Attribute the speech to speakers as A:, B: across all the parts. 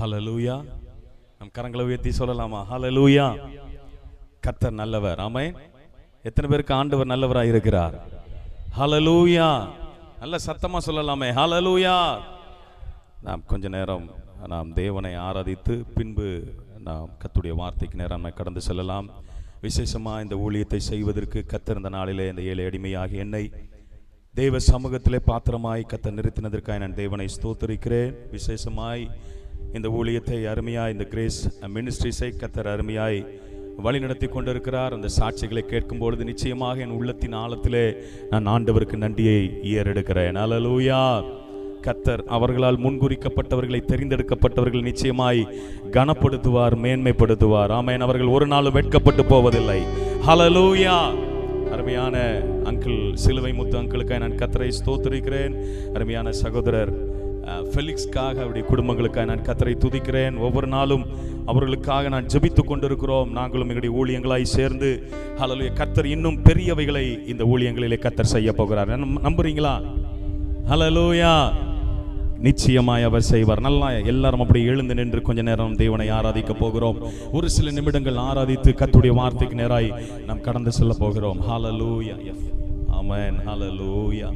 A: ஹல்லேலூயா. நம் கரங்களை உயர்த்தி சொல்லலாமா? ஹல்லேலூயா. கர்த்தர் நல்லவர். ஆமென். எத்தனை பேருக்கு ஆண்டவர் நல்லவராக இருக்கிறார்? ஹல்லேலூயா. நல்ல சத்தமா சொல்லலாமே ஹல்லேலூயா. நாம் கொஞ்ச நேரம் நாம் தேவனை ஆராதித்து பின்பு நாம் கர்த்தருடைய வார்த்தைக்கு நேரம் கடந்து செல்லலாம். விசேஷமாக இந்த ஊழியத்தை செய்வதற்கு கர்த்தர் இந்த நாளிலே இந்த ஏழை அடிமையாகி என்னை தேவ சமூகத்திலே பாத்திரமாய் கர்த்தர் நிறுத்தினதற்காக நான் தேவனை ஸ்தோத்திரிக்கிறேன். விசேஷமாய் இந்த ஊழியத்தை அருமையாய் இந்த கிரேஸ் மினிஸ்ட்ரிஸை கர்த்தர் அருமையாய் வழி நடத்தி கொண்டிருக்கிறார். அந்த சாட்சிகளை கேட்கும் பொழுது நிச்சயமாக என் உள்ளத்தின் ஆழத்திலே நான் ஆண்டவருக்கு நன்றியை ஏறெடுக்கிறேன். ஹல்லேலூயா. கர்த்தர் அவர்களால் முன்குறிக்கப்பட்டவர்களை, தெரிந்தெடுக்கப்பட்டவர்கள் நிச்சயமாய் கனப்படுத்துவார், மேன்மைப்படுத்துவார். ஆமென். அவர்கள் ஒரு நாளும் வெட்கப்பட்டு போவதில்லை. ஹல்லேலூயா. அருமையான அங்கிள் சிலுவை முத்து அங்கிளுக்காக நான் கர்த்தரை ஸ்தோத்திரிக்கிறேன். அருமையான சகோதரர் ஃபெலிக்ஸ்க்காக அவருடைய குடும்பங்களுக்காக நான் கர்த்தரை துதிக்கிறேன். ஒவ்வொரு நாளும் அவர்களுக்காக நான் ஜெபித்து கொண்டிருக்கிறோம். நாங்களும் எங்களுடைய ஊழியங்களாய் சேர்ந்து ஹல்லேலூயா. கர்த்தர் இன்னும் பெரியவைகளை இந்த ஊழியங்களிலே கர்த்தர் செய்ய போகிறார். நம்புறீங்களா? ஹல்லேலூயா. நிச்சயமாய் அவர் செய்வார். நல்லா எல்லாரும் அப்படி எழுந்து நின்று கொஞ்ச நேரம் தேவனை ஆராதிக்க போகிறோம். ஒரு சில நிமிடங்கள் ஆராதித்து கர்த்தருடைய வார்த்தைக்கு நேராய் நாம் கடந்து செல்ல போகிறோம். ஹல்லேலூயா. ஆமென். ஹல்லேலூயா.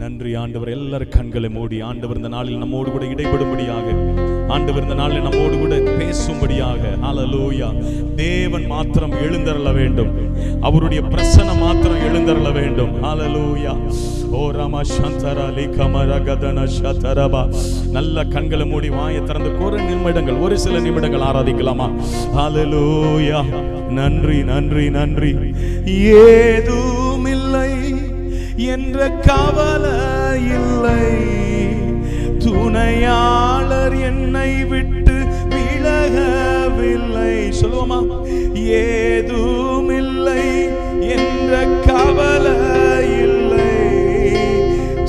A: நன்றி ஆண்டவர். எல்லாரும் கண்களை மூடி ஆண்டவர் இந்த நாளில் நம்மோடு கூட இடைபடும்படியாக, ஆண்டவர் இந்த நாளில் நம்மோடு கூட பேசும்படியாக. ஹல்லேலூயா. தேவன் மாத்திரம் எழுந்தருள வேண்டும். அவருடைய பிரசன்னம் மாத்திரம் எழுந்தருள வேண்டும். ஹல்லேலூயா. ஓ ராமா சந்தரா லிகமர கதன சதரபா. நல்ல கண்களை மூடி வாயை திறந்து ஒரு சில நிமிடங்கள் ஆராதிக்கலாமா? ஹல்லேலூயா. நன்றி நன்றி நன்றி. ஏதுமில்லை என்ற கவலை இல்லை, துணையாளர் என்னை விட்டு விலகவில்லை. சொல்லுவோமா? ஏதுமில்லை என்ற கவலை இல்லை,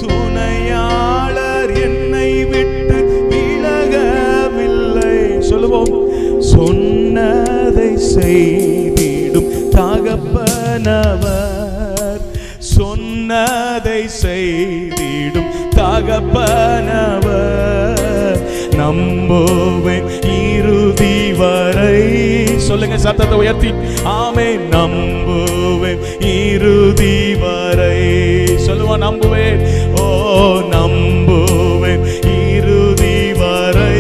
A: துணையாளர் என்னை விட்டு விலகவில்லை. சொல்லுவோம். சொன்னதை செய்திடும் தகப்பனவர், சொன்னதை செய்திடும் தகப்பனவர், நம்புவேன் இறுதி வரை. சொல்லுங்க சத்தத்தை உயர்த்தி. ஆமென். நம்புவேன் இறுதி வரை. சொல்லுவோம். நம்புவேன். ஓ நம்புவேன் இறுதி வரை.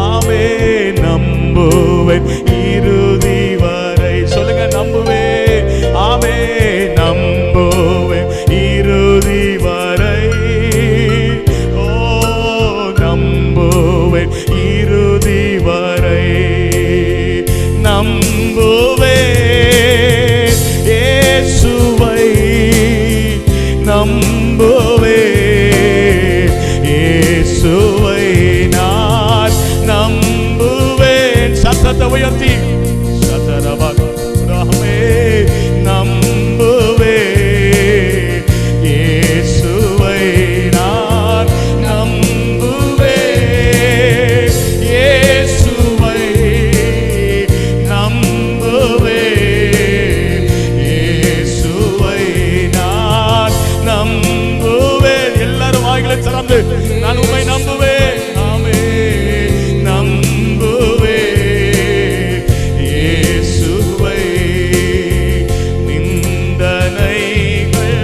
A: ஆமென். நம்புவேன் இறுதி வரை. சொல்லுங்க. நம்புவேன். ஆமென். நம்புவேன் இறுதி வரை. ஓ நம்புவேன் இறுதி வரை. நம்புவேன் இயேசுவை, நம்புவேன் இயேசுவை நான் நம்புவேன். சத்தத்தை உயர்த்தி நம்புவேன் இயேசுவை நான் நம்புவேன். இயேசுவை நம்புவேன். இயேசுவை நான் நம்புவேன். எல்லாரும் வாய்களை திறந்து நான் உம்மை நம்புவேன். ஆமென். நம்புவேன் இயேசுவை. நிந்தனைகள்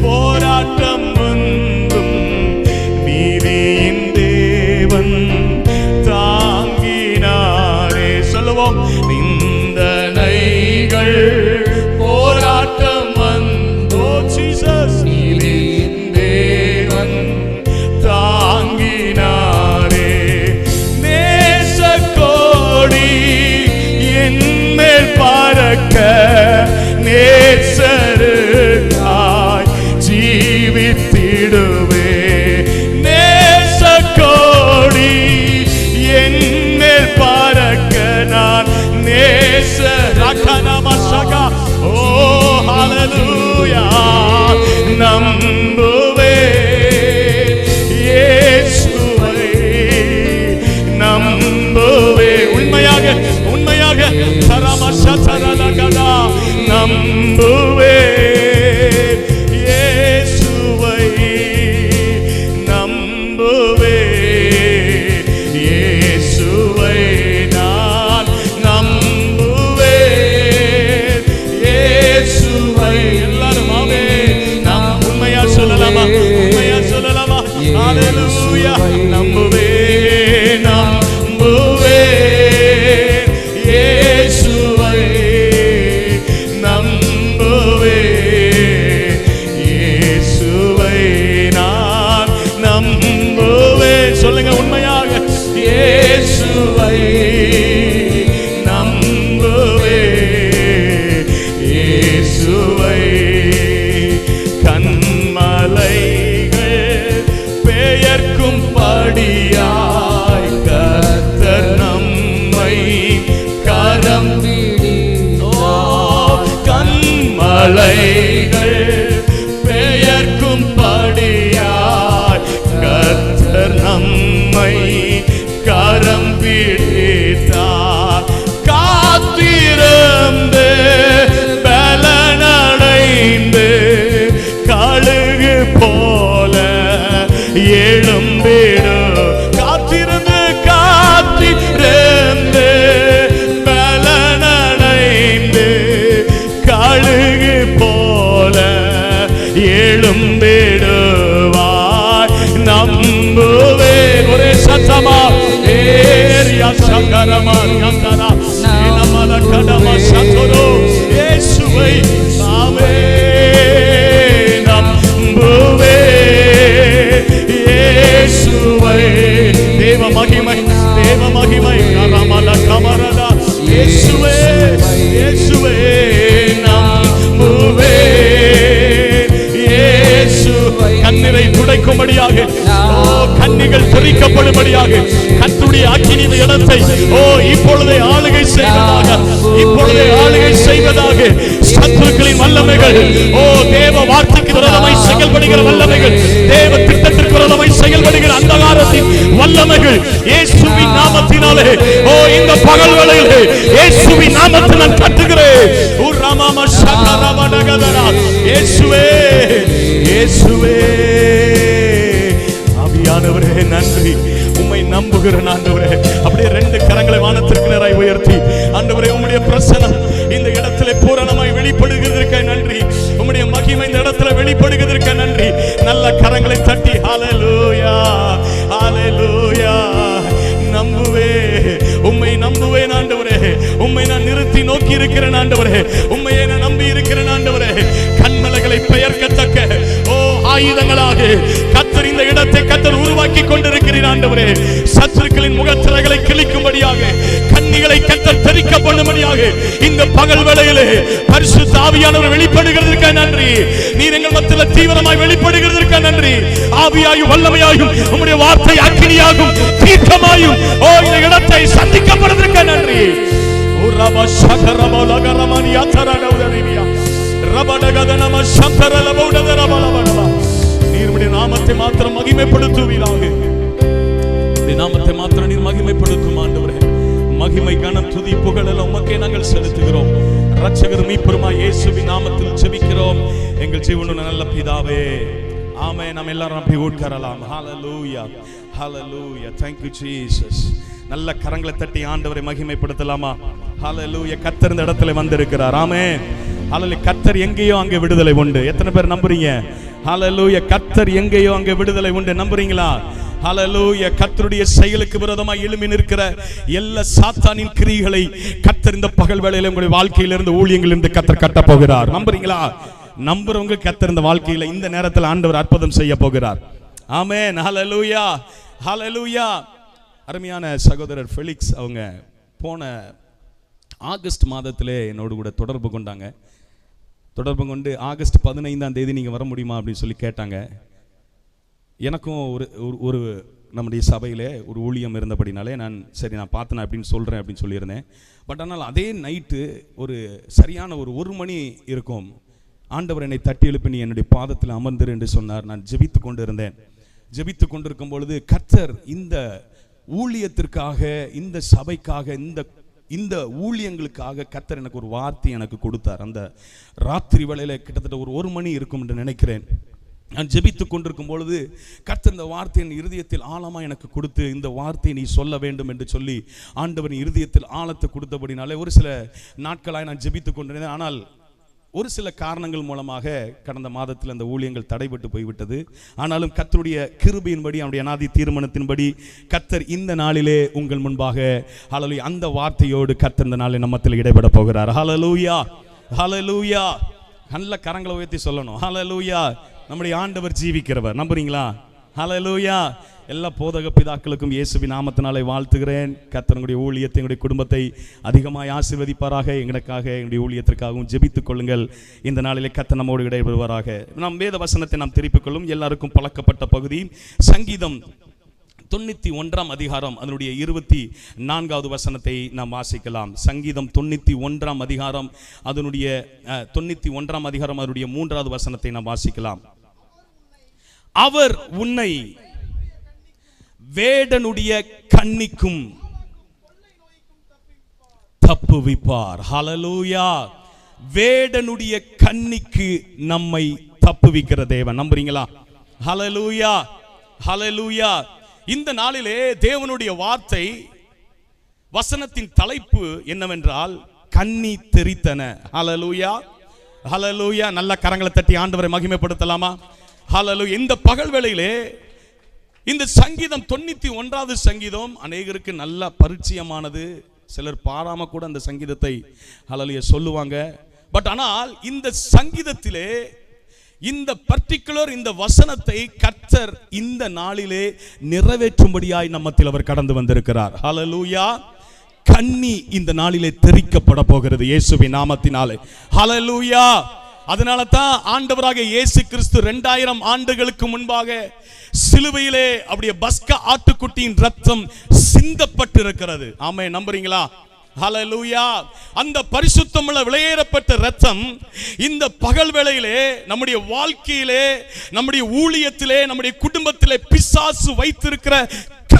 A: போராட்டம் வந்தும் நீதியின் தேவன் தாங்கினாரே. சொல்லுவோம். நிந்தனைகள் போராட்டம் வந்தோ ஜீசஸ், நீதியின் தேவன் தாங்கினாரே. நேசக்கோடி என்மேல் பறக்க, நேசருக்காய் ஜீவித்திடுவே. நேசக்கோடி என்மேல் பறக்க நான் நேசரகனமசகா. ஓ ஹல்லேலூயா. நம்புவேன் இயேசுவை, நம்புவேன். உண்மையாக உண்மையாக தரமசதரலகடா. நம்புவேன் இயேசுவை. சொல்லுங்க உண்மையாக. இயேசுவை நம்புவே, இயேசுவை கண்மலைகள் பெயர்க்கும் படியாய் கர்த்தர் நம்மை கரம் பிடித்தார். கண்மலைகள் பெயர்க்கும் படியாய் கர்த்தர் நம்மை கரம் பிடித்தார். காத்திருந்து பலனடைந்து கழுகு போல எழும்பிடு. காத்திருந்து காத்திருந்து பலனடைந்து கழுகு போல எழும்பிடுவாய். நம்புவேன். ஒரே சத்தமா ஏரியா சங்கரமா யந்தரா நமல கடமா சந்தரோ இயேசுவை நாமே நம்புவேன். இயேசுவை தேவ மகிமை, தேவ மகிமை கரமல கமரதா இயேசுவே, இயேசுவே நம்புவேன். இயேசுவை கண்ணீரை துடைக்கும்படியாக, கண்ணிகள் துரிக்கப்படும்படியாக கர்த்தருடைய அக்கினி இந்த இடத்தை இப்பொழுதே ஆளுகை செய்வதாக, இப்பொழுதே ஆளுகை செய்வதாக. சத்துருக்களின் வல்லமைகள் தேவ வார்த்தைக்கு விரோதமாய் செயல்படுகிற வல்லமைகள், தேவ திட்டத்திற்கு விரோதமாய் செயல்படுகிற அந்தகாரத்தின் வல்லமைகள் இயேசுவின் நாமத்தினாலே இந்த பகல் வேளையிலே இயேசுவின் நாமத்தில் நான் கட்டுகிறேன். இயேசுவே, இயேசுவே ஆவியானவரே நன்றி. உம்மை நம்புகிறேன் ஆண்டவரே. அப்படியே ரெண்டு கரங்களை வானத்திற்கு நேராய் உயர்த்தி, ஆண்டவரே உம்முடைய பிரசன்னம் இந்த இடத்திலே பூரணமாய் வெளிப்படுகிறதற்கு நன்றி. உம்முடைய மகிமை இந்த இடத்துல வெளிப்படுகிறதற்கு நன்றி. நல்ல கரங்களை தட்டி ஹல்லேலூயா, ஹல்லேலூயா. நம்புவே, உம்மை நம்புவேன் ஆண்டவரே. உம்மை நான் நிறுத்தி நோக்கி இருக்கிறேன் ஆண்டவரே. உம்மையை நான் நம்பி இருக்கிறேன் ஆண்டவரே. கண்மலைகளை பெயர்க்கத்தக்க ஆயுதங்களாக கர்த்தர் இந்த இடத்தை கர்த்தர் உருவாக்கி கொண்டிருக்கிறீர் ஆண்டவரே. சத்துருக்களின் முகத்திரைகளை கிழிக்கும்படியாக, கண்ணிகளை கர்த்தர் தெறிக்க பண்ணும்படியாக இந்த பகல் வேளையிலே பரிசுத்த ஆவியானவர் வெளிப்படுகிறதற்கு நன்றி. நீர் எங்கள் மத்தியில் தீவிரமாய் வெளிப்படுகிறதற்கு நன்றி. ஆவியாயும் வல்லமையாயும் உம்முடைய வார்த்தை அக்கினியாகும் தீர்க்கமாயும் இந்த இடத்தை சந்திக்கப்படுவதற்கு நன்றி. நீருடைய நாமத்தை மாத்திரம் மகிமைப்படுத்துவீராக. நாமத்தை மாத்திரம் நீர் மகிமைப்படுத்தும் ஆண்டவரே. மகிமை கனம் துதி புகழ் எல்லாம் உமக்கே நாங்கள் செலுத்துகிறோம். இரட்சகர் மீட்பருமாய் இயேசுவின் நாமத்தில் ஜெபிக்கிறோம் எங்கள் ஜீவனுள்ள நல்ல பிதாவே. ஆமென். நாம் எல்லாரும் அப்படி உட்காரலாம். ஹல்லேலூயா, ஹல்லேலூயா. Thank you Jesus. நல்ல கரங்களை தட்டி ஆண்டவரை மகிமைப்படுத்தலாமா? ஹல்லேலூயா. கர்த்தர் இந்த இடத்துல வந்திருக்கிறார். ஆமென். ஹல்லேலூயா. கர்த்தர் எங்கேயோ அங்கே விடுதலை உண்டு. எத்தனை பேர் நம்புறீங்க? ஹல்லேலூயா. கர்த்தர் எங்கேயோ அங்கே விடுதலை உண்டு. நம்புறீங்களா? ஹல்லேலூயா. கர்த்தருடைய செயலுக்கு விரோதமாய் எழும்பி நிற்கிற எல்லா சாத்தானின் கிரியைகளை கர்த்தர் இந்த பகல் வேளையில உங்களுடைய வாழ்க்கையிலிருந்து, ஊழியங்களிலிருந்து கர்த்தர் கட்ட போகிறார். நம்புறீங்களா? நம்புறவங்க கர்த்தர் இந்த வாழ்க்கையில இந்த நேரத்தில் ஆண்டவர் அற்புதம் செய்ய போகிறார். ஆமென். ஹல்லேலூயா, ஹல்லேலூயா. அருமையான சகோதரர் ஃபெலிக்ஸ் அவங்க போன ஆகஸ்ட் மாதத்திலே என்னோடு கூட தொடர்பு கொண்டாங்க. தொடர்பு கொண்டு ஆகஸ்ட் 15ஆம் தேதி நீங்கள் வர முடியுமா அப்படின்னு சொல்லி கேட்டாங்க. எனக்கும் ஒரு நம்முடைய சபையில் ஒரு ஊழியம் இருந்தபடினாலே நான் சரி நான் பார்த்தேன் அப்படின்னு சொல்கிறேன் அப்படின்னு சொல்லியிருந்தேன். பட் ஆனால் அதே நைட்டு ஒரு சரியான ஒரு மணி இருக்கும். ஆண்டவர் என்னை தட்டி எழுப்பி நீ என்னுடைய பாதத்தில் அமர்ந்திரு என்று சொன்னார். நான் ஜெபித்து கொண்டு இருந்தேன். ஜெபித்து கொண்டிருக்கும் பொழுது கர்த்தர் இந்த ஊழியத்திற்காக, இந்த சபைக்காக, இந்த ஊழியங்களுக்காக கர்த்தர் எனக்கு ஒரு வார்த்தை எனக்கு கொடுத்தார். அந்த ராத்திரி வேளையில கிட்டத்தட்ட ஒரு மணி இருக்கும் என்று நினைக்கிறேன். நான் ஜெபித்து கொண்டிருக்கும் பொழுது கர்த்தர் இந்த வார்த்தையின் இருதயத்தில் ஆழமாக எனக்கு கொடுத்து, இந்த வார்த்தையை நீ சொல்ல வேண்டும் என்று சொல்லி ஆண்டவரின் இருதயத்தில் ஆழத்தை கொடுத்தபடினாலே ஒரு சில நாட்களாக நான் ஜெபித்து கொண்டிருந்தேன். ஆனால் ஒரு சில காரணங்கள் மூலமாக கடந்த மாதத்தில் அந்த ஊழியங்கள் தடைபட்டு போய்விட்டது. ஆனாலும் கர்த்தருடைய கிருபையின்படி, அவருடைய அநாதி தீர்மானத்தின்படி கர்த்தர் இந்த நாளிலே உங்கள் முன்பாக ஹல்லேலூயா அந்த வார்த்தையோடு கர்த்தர் இந்த நாளில் நம்மத்தில் இடைபெற போகிறார். ஹல்லேலூயா, ஹல்லேலூயா. நல்ல கரங்களை உயர்த்தி சொல்லணும். ஹல்லேலூயா. நம்முடைய ஆண்டவர் ஜீவிக்கிறவர். நம்புறீங்களா? ஹல்லேலூயா. எல்லா போதக பிதாக்களுக்கும் இயேசுவின் நாமத்தினாலே வாழ்த்துகிறேன். கர்த்தருடைய ஊழியத்தை, எங்களுடைய குடும்பத்தை அதிகமாய் ஆசீர்வதிப்பாராக. எங்களுக்காக, எங்களுடைய ஊழியத்திற்காகவும் ஜெபித்துக் கொள்ளுங்கள். இந்த நாளிலே கர்த்தர் நம்மோடு இடைபெறுவாராக. நாம் வேத வசனத்தை நாம் திருப்பிக் கொள்ளும் எல்லாருக்கும் பழக்கப்பட்ட பகுதி சங்கீதம் 91 அதிகாரம் அதனுடைய 24வது வசனத்தை நாம் வாசிக்கலாம். சங்கீதம் 91 அதிகாரம் அதனுடைய 91 அதிகாரம் அதனுடைய 3வது வசனத்தை நாம் வாசிக்கலாம். அவர் உன்னை வேடனுடைய கண்ணிக்கும் தப்புவிப்பார். ஹல்லேலூயா. வேடனுடைய கண்ணிக்கு நம்மை தப்புவிக்கிற தேவன். நம்புறீங்களா? ஹல்லேலூயா, ஹல்லேலூயா. இந்த நாளிலே தேவனுடைய வார்த்தை வசனத்தின் தலைப்பு என்னவென்றால் கண்ணி தெரித்தன. ஹல்லேலூயா, ஹல்லேலூயா. நல்ல கரங்களை தட்டி ஆண்டவரை மகிமைப்படுத்தலாமா? ஹல்லேலூயா. இந்த பகல் வேளையிலே இந்த சங்கீதம் 91வது சங்கீதம் அநேகருக்கு நல்ல பரிச்சயமானது. சிலர் பாராம கூட அந்த சங்கீதத்தை ஹல்லேலூயா சொல்லுவாங்க. பட் ஆனால் இந்த சங்கீதத்திலே இந்த பர்டிகுலர் இந்த வசனத்தை கர்த்தர் இந்த நாளிலே நிறைவேற்றும்படியாய் நம்மத்தில் அவர் கடந்து வந்திருக்கிறார். ஹல்லேலூயா. கண்ணி இந்த நாளிலே தெரிக்கப்பட போகிறது இயேசுவின் நாமத்தினாலே. ஹல்லேலூயா. அதனால தான் ஆண்டவராக இயேசு கிறிஸ்து 2000 ஆண்டுகளுக்கு முன்பாக சிலுவையிலே அப்படியே பஸ்கா ஆட்டுக்குட்டியின் ரத்தம் சிந்தப்பட்டிருக்கிறது. ஆமென். நம்புறீங்களா? ஹல்லேலூயா. அந்த பரிசுத்தமுள்ள விலையேறப்பட்ட ரத்தம் இந்த பகல் வேளையிலே நம்முடைய வாழ்க்கையிலே, நம்முடைய ஊழியத்திலே, நம்முடைய குடும்பத்திலே பிசாசு வைத்திருக்கிற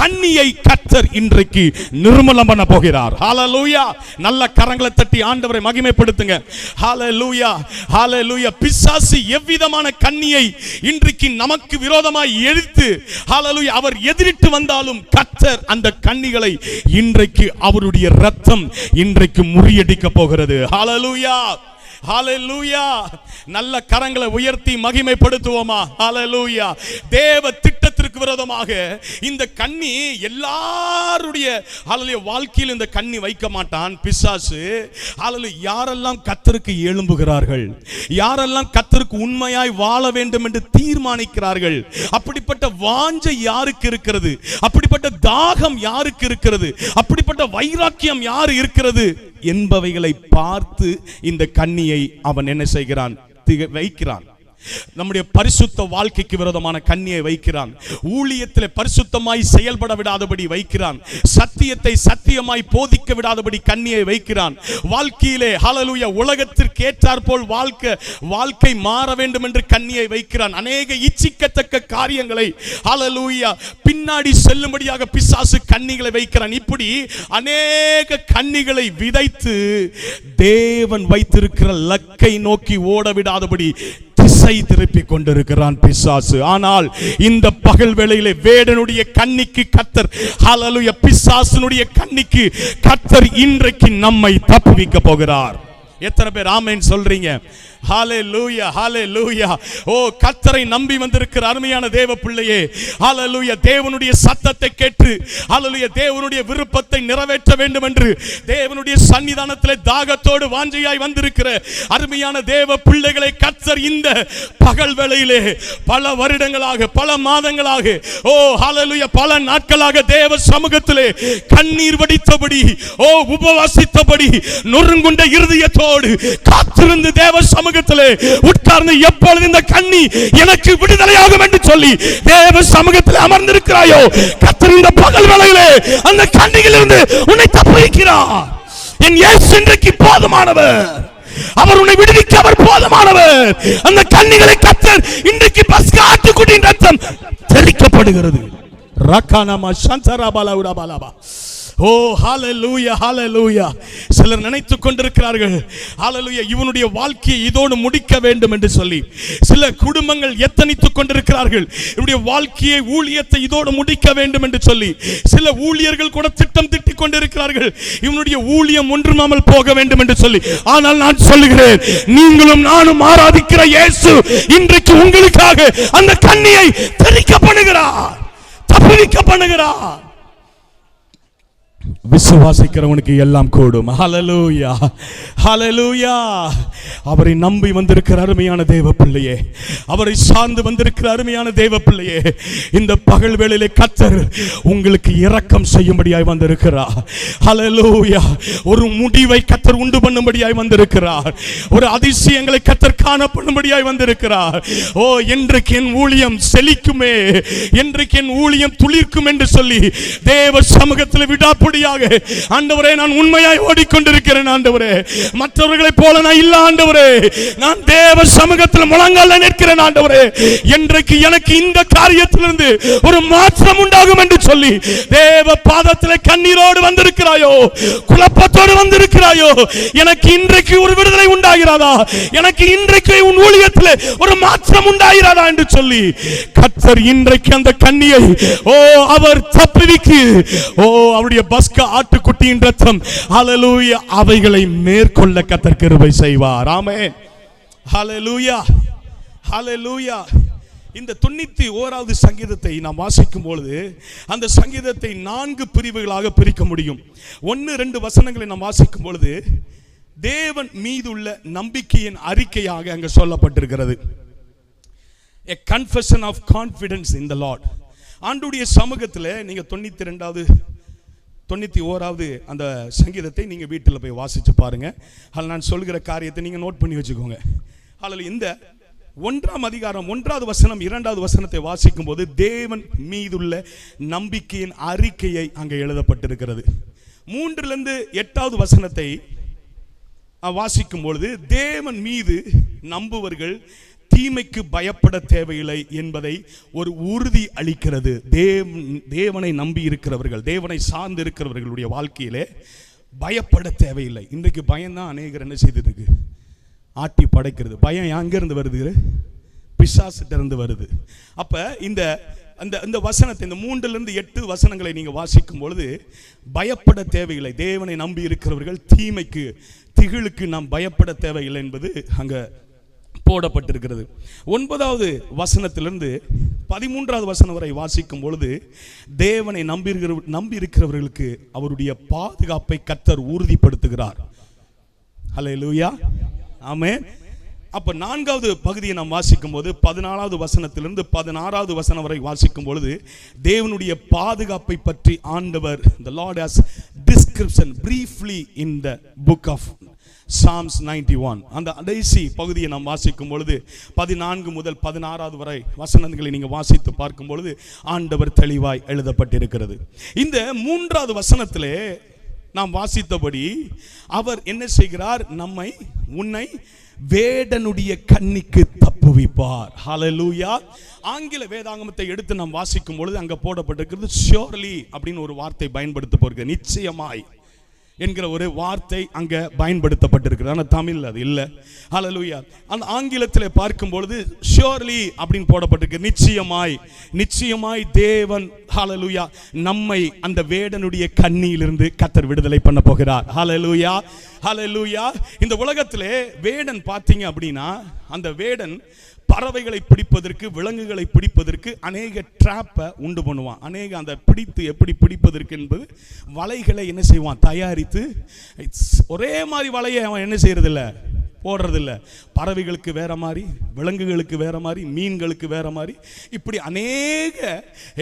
A: கண்ணியை கர்த்தர் இன்றைக்கு நிர்மூலம் பண்ண போகிறார். ஹல்லேலூயா. நல்ல கரங்களை தட்டி ஆண்டவரை மகிமைப்படுத்துங்க. ஹல்லேலூயா, ஹல்லேலூயா. பிசாசு எவ்விதமான கண்ணியை இன்றைக்கு நமக்கு விரோதமாய் எதிர்த்து ஹல்லேலூயா அவர் எதிரிட்டு வந்தாலும் கர்த்தர் அந்த கண்ணிகளை இன்றைக்கு அவருடைய இரத்தம் இன்றைக்கு முறியடிக்க போகிறது. ஹல்லேலூயா, ஹல்லேலூயா. நல்ல கரங்களை உயர்த்தி மகிமைப்படுத்துவோமா? ஹல்லேலூயா. தேவ திட்டத்திற்கு விரோதமாக இந்த கண்ணி எல்லாருடைய ஹல்லேலூயா வாழ்க்கையில் இந்த கண்ணி வைக்க மாட்டான் பிசாசு. ஹல்லேலூயா. யாரெல்லாம் கர்த்தருக்கு எழும்புகிறார்கள், யாரெல்லாம் கர்த்தருக்கு உண்மையாய் வாழ வேண்டும் என்று தீர்மானிக்கிறார்கள், அப்படிப்பட்ட வாஞ்சை யாருக்கு இருக்கிறது, அப்படிப்பட்ட தாகம் யாருக்கு இருக்கிறது, அப்படிப்பட்ட வைராக்கியம் யாரு இருக்கிறது என்பவைகளை பார்த்து இந்த கண்ணியை அவன் என்ன செய்கிறான்? வைக்கிறான். நம்முடைய பரிசுத்த வாழ்க்கைக்கு விரோதமான கண்ணியை வைக்கிறான். ஊழியத்திலே பரிசுத்தமாய் செயல்பட விடாதபடி வைக்கிறான். சத்தியத்தை சத்தியமாய் போதிக்க விடாதபடி கண்ணியை வைக்கிறான். வாழ்க்கையிலே ஹல்லேலூயா உலகத்திற்கு ஏற்றார் போல் வாழ்க்கை மாற வேண்டும் என்று கண்ணியை வைக்கிறான். அநேக இச்சிக்கத்தக்க காரியங்களை ஹல்லேலூயா பின்னாடி செல்லும்படியாக பிசாசு கண்ணிகளை வைக்கிறான். இப்படி அநேக கண்ணிகளை விதைத்து தேவன் வைத்திருக்கிற லக்கை நோக்கி ஓட விடாதபடி திசை திருப்பி கொண்டிருக்கிறான் பிசாசு. ஆனால் இந்த பகல் வேளையிலே வேடனுடைய கண்ணிக்கு கர்த்தர் ஹல்லேலூயா பிசாசுனுடைய கண்ணிக்கு கர்த்தர் இன்றைக்கு நம்மை தப்புவிக்க போகிறார். எத்தனை பேர் ஆமென் சொல்றீங்க? ஹல்லேலூயா, ஹல்லேலூயா. ஓ, கர்த்தரை நம்பி வந்திருக்கிற அருமையான தேவ பிள்ளையே, ஹல்லேலூயா. தேவனுடைய சத்தத்தை கேட்டு ஹல்லேலூயா தேவனுடைய விருப்பத்தை நிறைவேற்ற வேண்டும் என்று தேவனுடைய சன்னிதானத்திலே தாகத்தோடு வாஞ்சையாய் வந்திருக்கிற அருமையான தேவ பிள்ளைகளை கர்த்தர் இந்த பகல் வேளையிலே பல வருடங்களாக, பல மாதங்களாக, ஓ ஹல்லேலூயா பல நாட்களாக தேவ சமூகத்திலே கண்ணீர் வடித்தபடி, ஓ உபவாசித்தபடி, நொறுங்குண்ட இருதயத்தோடு காத்திருந்து தேவ சமூகத்திலே உட்கார்ந்து எப்பொழுது இந்த கண்ணி எனக்கு விடுதலையாகும் என்று சொல்லி தேவ சமூகத்தில் அமர்ந்திருக்கிறாயோ, கர்த்தர் இந்த பகல் வேளையிலே அந்த கண்ணியிலிருந்து உன்னை தப்புவிக்கிறார். என் இயேசு இன்றைக்கு போதுமானவர். அவர் உன்னை விடுவிக்க அவர் போதுமானவர். அந்த கண்ணிகளை கர்த்தர் இன்றைக்கு பஸ்கா ஆட்டுக்குட்டியின் ரத்தம் தெளிக்கப்படுகிறது. ரக்கானமா சந்தராபாலா பாலாபா. ஓ ஹல்லேலூயா, ஹல்லேலூயா. சிலர் நினைத்துக் கொண்டிருக்கிறார்கள் ஹல்லேலூயா இவனுடைய வாழ்க்கையை இதோடு முடிக்க வேண்டும் என்று சொல்லி. சில குடும்பங்கள் எத்தனித்துக் கொண்டிருக்கிறார்கள் இவனுடைய வாழ்க்கையை, ஊழியத்தை இதோடு முடிக்க வேண்டும் என்று சொல்லி. சில ஊழியர்கள் கூட திட்டம் திட்டிக் கொண்டிருக்கிறார்கள் இவனுடைய ஊழியம் ஒன்றுமாமல் போக வேண்டும் என்று சொல்லி. ஆனால் நான் சொல்லுகிறேன், நீங்களும் நானும் ஆராதிக்கிற இயேசு இன்றைக்கு உங்களுக்காக அந்த கண்ணியை தெரிக்க பண்ணுகிறார், தப்புவிக்க பண்ணுகிறார். விசுவாசிக்கிறவனுக்கு எல்லாம் கூடும். ஹல்லேலூயா, ஹல்லேலூயா. அவரை நம்பி வந்திருக்கிற அருமையான தேவ பிள்ளையே, அவரை சார்ந்து வந்திருக்கிற அருமையான தேவ பிள்ளையே, இந்த பகல் வேளையிலே கர்த்தர் உங்களுக்கு இரக்கம் செய்யும்படியாய் வந்திருக்கிறார். ஹல்லேலூயா. ஒரு முடிவை கர்த்தர் உண்டு பண்ணும்படியாய் வந்திருக்கிறார். ஒரு அதிசயங்களை கர்த்தர் காணப்படும்படியாய் வந்திருக்கிறார். ஓ, என்றைக்கு என் ஊழியம் செழிக்குமே, என்றைக்கு என் ஊழியம் துளிர்க்கும் என்று சொல்லி தேவ சமூகத்தில் விடாப்படியாக, ஆண்டவரே நான் உண்மையாய் ஓடிக்கொண்டிருக்கிறேன் ஆண்டவரே, மற்றவர்களை போல நான் இல்ல ஆண்டவரே, நான் தேவ சமூகத்தில் முழங்கால நிற்கிறேன் ஆண்டவரே, என்றைக்கு எனக்கு இந்த காரியத்திலிருந்து ஒரு மாற்றம் உண்டாகும் என்று சொல்லி தேவ பாதத்தில் கண்ணீரோடு வந்திருக்கிறாயோ, குழப்பத்தோடு வந்திருக்கிறாயோ, எனக்கு இன்றைக்கு ஒரு விடுதலை உண்டாகிறதா, எனக்கு இன்றைக்கு உன் ஊழியத்தில் ஒரு மாற்றம் உண்டாகிறதா என்று சொல்லி கர்த்தர் இன்றைக்கு அந்த கண்ணியை அவர் தப்புவிக்கு அவருடைய பஸ்கா ஆட்டுக்குட்டியின் ரத்தம், ஹல்லேலூயா, அவைகளை மேற்கொள்ள கர்த்தர் கிருபை செய்வார். ஆமென், ஹல்லேலூயா, ஹல்லேலூயா. இந்த 91வது சங்கீதத்தை நாம் வாசிக்கும் பொழுது அந்த சங்கீதத்தை 4 பிரிவுகளாக பிரிக்க முடியும். 1-2 வசனங்களை நாம் வாசிக்கும் பொழுது தேவன் மீதுள்ள நம்பிக்கையின் அறிக்கையாக அங்கு சொல்லப்பட்டிருக்கிறது. A confession of confidence in the Lord. ஆண்டவருடைய சமூகத்தில் நீங்க 91வது அந்த சங்கீதத்தை நீங்க வீட்டில் போய் வாசிச்சு பாருங்க. அதில் நான் சொல்கிற காரியத்தை நீங்க நோட் பண்ணி வச்சுக்கோங்க. அதில் இந்த 1ஆம் அதிகாரம் 1வது வசனம் 2வது வசனத்தை வாசிக்கும் போது தேவன் மீதுள்ள நம்பிக்கையின் அறிக்கையை அங்கே எழுதப்பட்டிருக்கிறது. 3லிருந்து 8வது வசனத்தை வாசிக்கும் பொழுது தேவன் மீது நம்புவர்கள் தீமைக்கு பயப்பட தேவையில்லை என்பதை ஒரு உறுதி அளிக்கிறது. தேவனை நம்பி இருக்கிறவர்கள், தேவனை சார்ந்து இருக்கிறவர்களுடைய வாழ்க்கையிலே பயப்பட தேவையில்லை. இன்றைக்கு பயம்தான் அநேகர் என்ன செய்திருக்கு, ஆட்டி படைக்கிறது. பயம் எங்கிருந்து வருது? பிசாசிட்ட இருந்து வருது. அப்ப இந்த வசனத்தை, இந்த 3லிருந்து 8 வசனங்களை நீங்க வாசிக்கும் பொழுது பயப்பட தேவையில்லை, தேவனை நம்பி இருக்கிறவர்கள் தீமைக்கு திகிலுக்கு நாம் பயப்பட தேவையில்லை என்பது அங்க போடப்பட்டிருக்கிறது. 9வது வசனத்திலிருந்து 13வது வசனம் வரை வாசிக்கும் பொழுது தேவனை நம்பி இருக்கிறவர்களுக்கு அவருடைய பாதுகாப்பை கர்த்தர் உறுதிப்படுத்துகிறார். ஹல்லேலூயா, ஆமென். அப்ப 4வது பகுதியை நாம் வாசிக்கும் போது 14வது வசனத்திலிருந்து 16வது வசனம் வரை வாசிக்கும் பொழுது தேவனுடைய பாதுகாப்பை பற்றி ஆண்டவர், the Lord has description briefly in the book of Psalms 91. அந்த கடைசி பகுதியை நாம் வாசிக்கும் பொழுது 14 முதல் 16வது வரை வசனங்களை நீங்க வாசித்து பார்க்கும் பொழுது ஆண்டவர் தெளிவாய் எழுதப்பட்டிருக்கிறது. இந்த 3வது வசனத்திலே நாம் வாசித்தபடி அவர் என்ன செய்கிறார், உன்னை வேடனுடைய கண்ணிக்கு தப்புவிப்பார். ஹல்லேலூயா. ஆங்கில வேதாகமத்தை எடுத்து நாம் வாசிக்கும் பொழுது அங்க போடப்பட்டிருக்கிறது surely அப்படின்னு ஒரு வார்த்தை பயன்படுத்தப்படுகிறது. நிச்சயமாய் என்கிற ஒரு வார்த்தை அங்க பயன்படுத்தப்பட்டிருக்கிறது. ஆனால் தமிழ் அது இல்லை. ஹல்லேலூயா. அந்த ஆங்கிலத்தில் பார்க்கும் பொழுது surely அப்படின்னு போடப்பட்டிருக்கு. நிச்சயமாய் தேவன், ஹல்லேலூயா, நம்மை அந்த வேடனுடைய கண்ணியிலிருந்து கர்த்தர் விடுதலை பண்ண போகிறார். ஹல்லேலூயா, ஹல்லேலூயா. இந்த உலகத்திலே வேடன் பார்த்தீங்க அப்படின்னா அந்த வேடன் பறவைகளை பிடிப்பதற்கு, விலங்குகளை பிடிப்பதற்கு அநேக ட்ராப்பை உண்டு பண்ணுவான். அநேக அந்த பிடித்து எப்படி பிடிப்பதற்கு என்பது வலைகளை என்ன செய்வான், தயாரித்து ஒரே மாதிரி வலையை அவன் என்ன செய்யறதில்ல, போடுறதில்ல. பறவைகளுக்கு வேற மாதிரி, விலங்குகளுக்கு வேற மாதிரி, மீன்களுக்கு வேற மாதிரி, இப்படி அநேக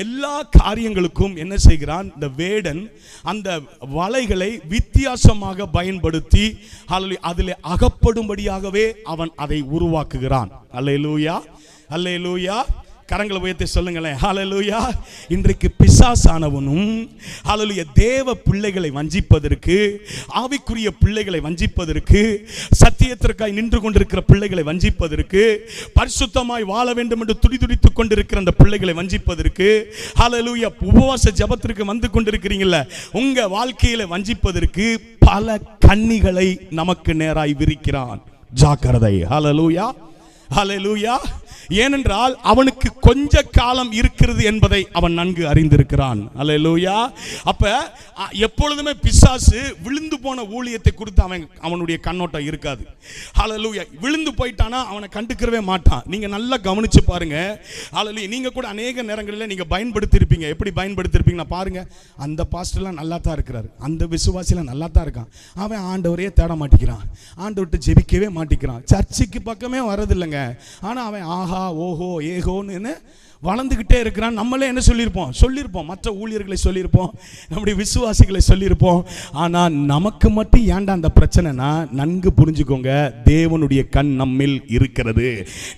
A: எல்லா காரியங்களுக்கும் என்ன செய்கிறான் இந்த வேடன், அந்த வலைகளை வித்தியாசமாக பயன்படுத்தி அதில் அகப்படும்படியாகவே அவன் அதை உருவாக்குகிறான். அல்லேலூயா, அல்லேலூயா. கரங்களை உயர்த்தி சொல்லுங்களேன், ஹல்லேலூயா. இன்றைக்கு பிசாசானவனும் ஹல்லேலூயா தேவ பிள்ளைகளை வஞ்சிப்பதற்கு, ஆவிக்குரிய பிள்ளைகளை வஞ்சிப்பதற்கு, சத்தியத்திற்காய் நின்று கொண்டிருக்கிற பிள்ளைகளை வஞ்சிப்பதற்கு, பரிசுத்தமாய் வாழ வேண்டும் என்று துடிதுடித்துக் கொண்டிருக்கிற அந்த பிள்ளைகளை வஞ்சிப்பதற்கு, ஹல்லேலூயா உபவாச ஜெபத்திற்கு வந்து கொண்டிருக்கிறீங்கல்ல, உங்க வாழ்க்கையில வஞ்சிப்பதற்கு பல கண்ணிகளை நமக்கு நேராய் விரிக்கிறான். ஜாக்கிரதை. ஹல்லேலூயா,
B: ஹல்லேலூயா. ஏனென்றால் அவனுக்கு கொஞ்ச காலம் இருக்கிறது என்பதை அவன் நன்கு அறிந்திருக்கிறான். ஹல்லேலூயா. அப்ப எப்பொழுதுமே பிசாசு விழுந்து போன ஊழியத்தை குறித்து அவனுடைய கண்ணோட்டம் இருக்காது. ஹல்லேலூயா. விழுந்து போயிட்டானா அவனை கண்டுக்கவே மாட்டான். நீங்க நல்லா கவனிச்சு பாருங்க. ஹல்லேலூயா. நீங்க கூட அநேக நேரங்களில் நீங்க பயன்படுத்தி இருப்பீங்க. எப்படி பயன்படுத்தி இருப்பீங்கன்னா பாருங்க, அந்த பாஸ்டர்லாம் நல்லா தான் இருக்கிறாரு, அந்த விசுவாசிலாம் நல்லா தான் இருக்கான், அவன் ஆண்டவரையே தேட மாட்டேங்கிறான், ஆண்டவர்கிட்ட ஜெபிக்கவே மாட்டேங்கிறான், சர்ச்சுக்கு பக்கமே வரதில்லைங்க, ஆனா அவன் ஆஹா ஓஹோ ஏகோன்னு வளர்ந்துகிட்டே இருக்கிறான். நம்மளே என்ன சொல்லியிருப்போம், மற்ற ஊழியர்களை சொல்லியிருப்போம், நம்முடைய விசுவாசிகளை சொல்லியிருப்போம். ஆனா நமக்கு மட்டும் ஏன்டா அந்த பிரச்சனைனா, நன்கு புரிஞ்சுக்கோங்க, தேவனுடைய கண் நம்மில் இருக்கிறது.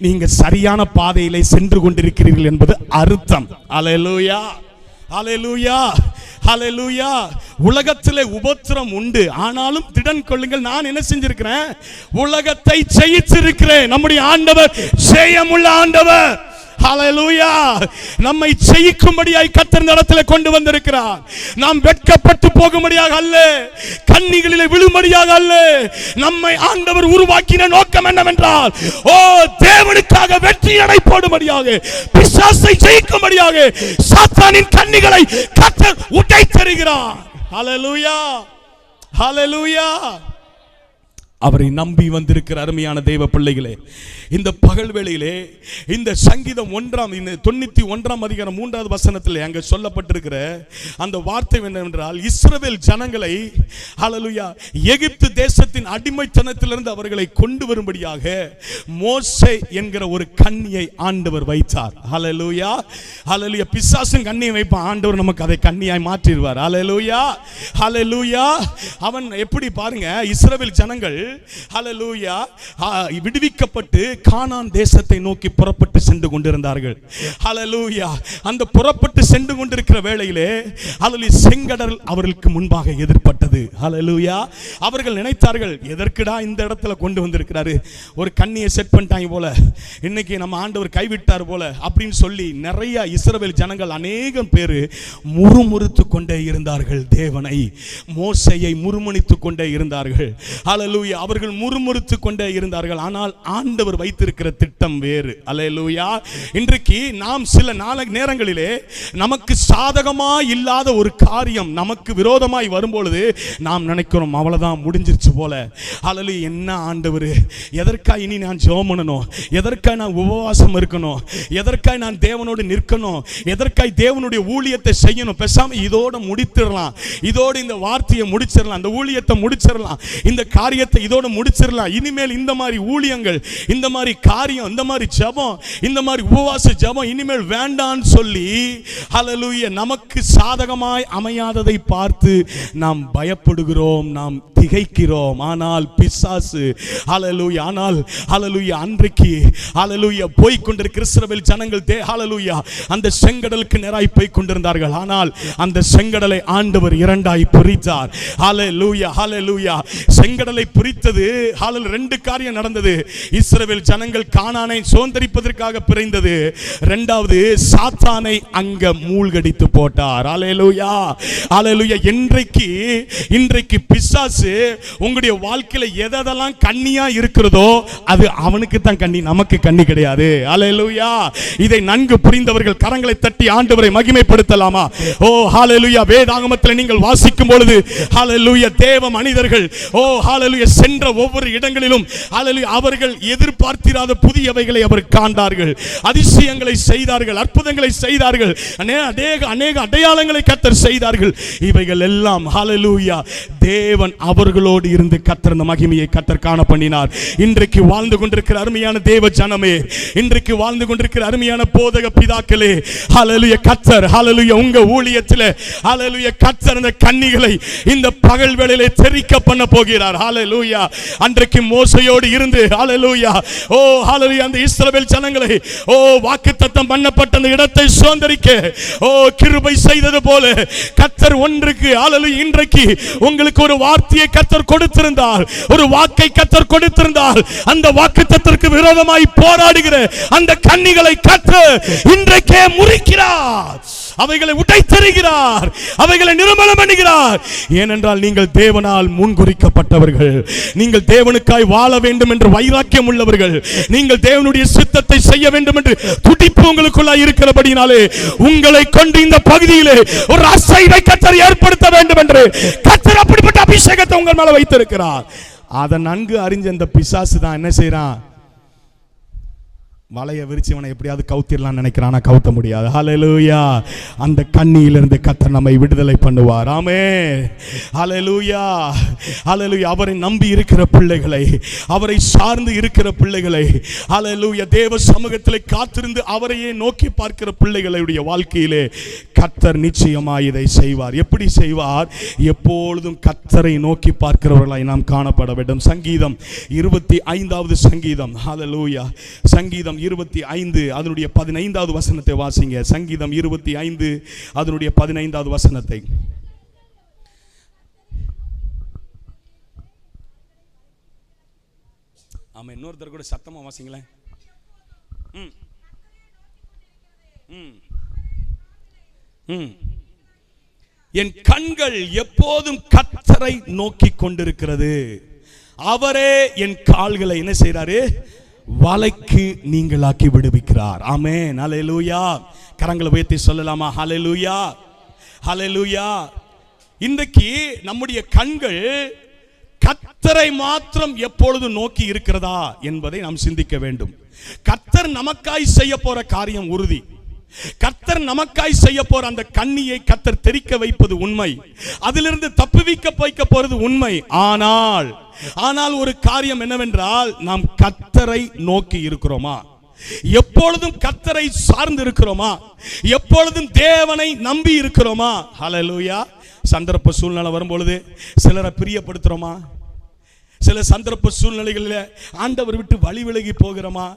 B: நீங்க சரியான பாதையிலே சென்று கொண்டிருக்கிறீர்கள் என்பது அர்த்தம். அல்லேலூயா, அல்லேலூயா, அல்லேலூயா. உலகத்திலே உபத்திரம் உண்டு, ஆனாலும் திடன் கொள்ளுங்கள், நான் என்ன செஞ்சிருக்கிறேன், உலகத்தை ஜெயிச்சிருக்கிறேன். நம்முடைய ஆண்டவர் ஜெயமுள்ள ஆண்டவர். ஹல்லேலூயா. நம்மை ஜெயிக்கும்படியாய் கர்த்தர் இந்த இடத்திலே கொண்டு வந்திருக்கிறார். நாம் வெட்கப்பட்டு போகும்படியாக அல்ல, கண்ணிகளிலே விழும்படியாக அல்ல. நம்மை ஆண்டவர் உருவாக்கின நோக்கம் என்னவென்றால், ஓ தேவனுக்காக வெற்றி நடை போடும்படியாக, பிசாசை ஜெயிக்கும்படியாக சாத்தானின் கண்ணிகளை கர்த்தர் உடைத்தருகிறார். ஹல்லேலூயா, ஹல்லேலூயா. அவரை நம்பி வந்திருக்கிற அருமையான தேவ பிள்ளைகளே, இந்த பகல் வேளையிலே இந்த சங்கீதம் 91 அதிகாரம் 3வது வசனத்தில் அங்கே சொல்லப்பட்டிருக்கிற அந்த வார்த்தை என்னவென்றால், இஸ்ரவேல் ஜனங்களை ஹல்லேலூயா எகிப்து தேசத்தின் அடிமைத்தனத்திலிருந்து அவர்களை கொண்டு வரும்படியாக மோசே என்கிற ஒரு கன்னியை ஆண்டவர் வைத்தார். ஹல்லேலூயா, ஹல்லேலூயா. பிசாசும் கன்னியை வைப்பான், ஆண்டவர் நமக்கு அதை கன்னியாய் மாற்றிடுவார். ஹல்லேலூயா, ஹல்லேலூயா. அவன் எப்படி பாருங்க, இஸ்ரவேல் ஜனங்கள் ஹல்லேலூயா விடுவிக்கப்பட்டு கானான் தேசத்தை நோக்கி புறப்பட்டு சென்று கொண்டிருந்தார்கள். ஹல்லேலூயா. அந்த புறப்பட்டு சென்று கொண்டிருக்கிற வேளையிலே ஹல்லேலூயா செங்கடல் அவர்களுக்கு முன்பாக எதிர்ப்பட்டது. ஹல்லேலூயா. அவர்கள் நினைத்தார்கள், எதற்குடா இந்த இடத்துல கொண்டு வந்திருக்கிறாரு, ஒரு கண்ணியை செட் பண்ணிட்டாங்க போல, இன்னைக்கு நம்ம ஆண்டவர் கைவிட்டார் போல அப்படின்னு சொல்லி நிறைய இஸ்ரவேல் ஜனங்கள் அநேகம் பேர் முறுமுறுத்து கொண்டே இருந்தார்கள். தேவனை, மோசேயை முறுமுறுத்து கொண்டே இருந்தார்கள். ஹல்லேலூயா. அவர்கள் முறுமுறுத்து கொண்டே இருந்தார்கள். ஆனால் ஆண்டவர் வைத்திருக்கிற திட்டம் வேறு. அல்லேலூயா. இன்றைக்கு நாம் சில நேரங்களிலே நமக்கு சாதகமா இல்லாத ஒரு காரியம் நமக்கு விரோதமாய் வரும்பொழுது நாம் நினைக்கிறோம், அவ்வளவுதான் முடிஞ்சிருச்சு போல. அல்லேலூயா. என்ன ஆண்டவர், எதற்காக இனி நான் ஜெபம் பண்ணணும், எதற்காக நான் உபவாசம் இருக்கணும், எதற்காக நான் தேவனோடு நிற்கணும், எதற்காக தேவனுடைய ஊழியத்தை செய்யணும், பேசாம இதோட முடித்திடலாம், இதோட இந்த வார்த்தையை முடிச்சிடலாம், இந்த ஊழியத்தை முடிச்சிடலாம், இந்த காரியத்தை இதோட முடிச்சிடலாம், இனிமேல் இந்த மாதிரி ஊழியங்கள், இந்த மாதிரி காரியம், இந்த மாதிரி ஜெபம், இந்த மாதிரி உபவாச ஜெபம் இனிமேல் வேண்டான்னு சொல்லி ஹல்லேலூயா நமக்கு சாதகமாய் அமையாததை பார்த்து நாம் பயப்படுகிறோம், நாம் திகைக்கிறோம். ஆனால் பிசாசு ஹல்லேலூயா, ஆனால் ஹல்லேலூயா அன்றைக்கு ஹல்லேலூயா போய் கொண்டிருக்கிற இஸ்ரவேல் ஜனங்கள் ஹல்லேலூயா அந்த செங்கடலுக்கு நேராய் போய் கொண்டிருந்தார்கள். ஆனால் அந்த செங்கடலை ஆண்டவர் இரண்டாய் பிரித்தார். ஹல்லேலூயா, ஹல்லேலூயா. செங்கடலை பிரித்தது, ஹல்லேலூயா, 2 காரியம் நடந்தது. இஸ்ரவேல் ஜனங்கள் கானானை சுதந்தரிப்பதற்காக பிரிந்தது. இரண்டாவது, சாத்தானை அங்க மூழ்கடித்து போட்டார். ஹல்லேலூயா, ஹல்லேலூயா. இன்றைக்கு பிசாசு உங்களுடைய வாழ்க்கையில எதெல்லாம் கண்ணியா இருக்கிறதோ அது அவனுக்கு தான் கண்ணி, நமக்கு கண்ணி கிடையாது. ஹல்லேலூயா. இதை நன்கு புரிந்தவர்கள் கரங்களை தட்டி ஆண்டவரை மகிமைப்படுத்தலாமா? ஓ ஹல்லேலூயா. வேதாகமத்தில் நீங்கள் வாசிக்கும் பொழுது ஹல்லேலூயா தேவ மனிதர்கள் ஓ ஹல்லேலூயா சென்ற ஒவ்வொரு இடங்களிலும் ஹல்லேலூயா அவர்கள் எதிர்பார்த்திராத புதியவைகளை அவர் காண்டார்கள், அதிசயங்களை செய்தார்கள், அற்புதங்களை செய்தார்கள், அநேக அடையாளங்களை கர்த்தர் செய்தார்கள். இவைகள் எல்லாம் ஹல்லேலூயா தேவன் அவர்களோடு இருந்து கர்த்தர் அந்த மகிமையை கர்த்தர் காண பண்ணினார். இன்றைக்கு வாழ்ந்து கொண்டிருக்கிற அருமையான தேவ ஜனமே, இன்றைக்கு வாழ்ந்து கொண்டிருக்கிற அருமையான போதக பிதாக்களே, ஹல்லேலூயா கர்த்தர் ஹல்லேலூயா உங்க ஊழியத்திலே ஹல்லேலூயா கர்த்தர் அந்த கன்னிகளை இந்த பகல் வேளையிலே தெரிக்க பண்ண போகிறார். ஹல்லேலூயா. அன்றைக்கு மோசேயோடு இருந்து ஹல்லேலூயா ஓ ஹல்லேலூயா அந்த இஸ்ரவேல் ஜனங்களை ஓ வாக்குத்தத்தம் பண்ணப்பட்ட அந்த இடத்தை சுதந்தரிக்க ஓ கிருபை செய்தது போல கர்த்தர் ஒன்றுக்கு ஹல்லேலூயா இன்றைக்கு உங்களுக்கு ஒரு வார்த்தையை கர்த்தர் கொடுத்திருந்தார், ஒரு வாக்கை கர்த்தர் கொடுத்திருந்தார், அந்த வாக்குத்தத்தத்திற்கு விரோதமாய் போராடுகிற அந்த கன்னிகளை கர்த்தர் இன்றைக்கே முறிக்கிறார். அவைகளை உடைத்தெறிகிறார், அவைகளை நிர்மூலம் பண்ணுகிறார். ஏனென்றால் நீங்கள் தேவனால் முன்குறிக்கப்பட்டவர்கள், நீங்கள் தேவனுக்காய் வாழ வேண்டும் என்று வைராக்கியம் உள்ளவர்கள், நீங்கள் தேவனுடைய சித்தத்தை செய்ய வேண்டும் என்று துடிப்பு உங்களுக்குள்ளாய் இருக்கிறபடினாலே உங்களை கொண்டு இந்த பகுதியிலே ஒரு அசைவை கர்த்தர் ஏற்படுத்த வேண்டும் என்று கர்த்தர் அப்படிப்பட்ட அபிஷேகத்தை உங்கள் மேல வைத்திருக்கிறார். அதை நன்கு அறிஞ்ச இந்த பிசாசு தான் என்ன செய்யறான்? வலைய விரிச்சவனை எப்படியாவது கவுத்திரலாம் நினைக்கிறானா, கவுத்த முடியாது. ஹல்லேலூயா. அந்த கண்ணியிலிருந்து கர்த்தர் நம்மை விடுதலை பண்ணுவார். ஆமென். ஹல்லேலூயா. ஹல்லேலூயா. அவரை நம்பி இருக்கிற பிள்ளைகளை, அவரை சார்ந்து இருக்கிற பிள்ளைகளை, ஹல்லேலூயா, தேவ சமூகத்தில் காத்திருந்து அவரையே நோக்கி பார்க்கிற பிள்ளைகளுடைய வாழ்க்கையிலே கர்த்தர் நிச்சயமாய் இதை செய்வார். எப்படி செய்வார்? எப்பொழுதும் கர்த்தரை நோக்கி பார்க்கிறவர்களாய் நாம் காணப்பட வேண்டும். சங்கீதம் 25வது சங்கீதம், ஹல்லேலூயா, சங்கீதம் 25 அதனுடைய 15வது வசனத்தை வாசிங்க. சங்கீதம் 25 அதனுடைய 15வது வசனத்தை. ஆமா, இன்னொருத்தர் கூட சத்தமா வாசிங்களேன். என் கண்கள் எப்போதும் கர்த்தரை நோக்கி கொண்டிருக்கிறது, அவரே என் கால்களை என்ன செய்றாரு? வலைக்கு நீங்களாக்கி விடுவிக்கிறார். ஆமென். ஹல்லேலூயா. கரங்களை உயர்த்தி சொல்லலாமா? ஹல்லேலூயா. ஹல்லேலூயா. இன்றைக்கு நம்முடைய கண்கள் கர்த்தரை மாத்திரம் எப்பொழுது நோக்கி இருக்கிறதா என்பதை நாம் சிந்திக்க வேண்டும். கர்த்தர் நமக்காய் செய்ய போற காரியம் உறுதி. கர்த்தர் நமக்காய் செய்ய போற அந்த கண்ணியை கர்த்தர் தெரிக்க வைப்பது உண்மை, அதிலிருந்து தப்புவிக்க வைக்க போறது உண்மை. ஆனால் ஒரு காரியம் என்னவென்றால், நாம் கர்த்தரை நோக்கி இருக்கிறோமா? எப்பொழுதும் கர்த்தரை சார்ந்து இருக்கிறோமா? எப்பொழுதும் தேவனை நம்பி இருக்கிறோமா? ஹல்லேலூயா. சந்தர்ப்ப சூழ்நிலை வரும்பொழுது சிலரை பிரியப்படுத்துறோமா? சில சந்தர்ப்ப சூழ்நிலைகளில் ஆண்டவர் விட்டு வழி விலகி போகிறோமா?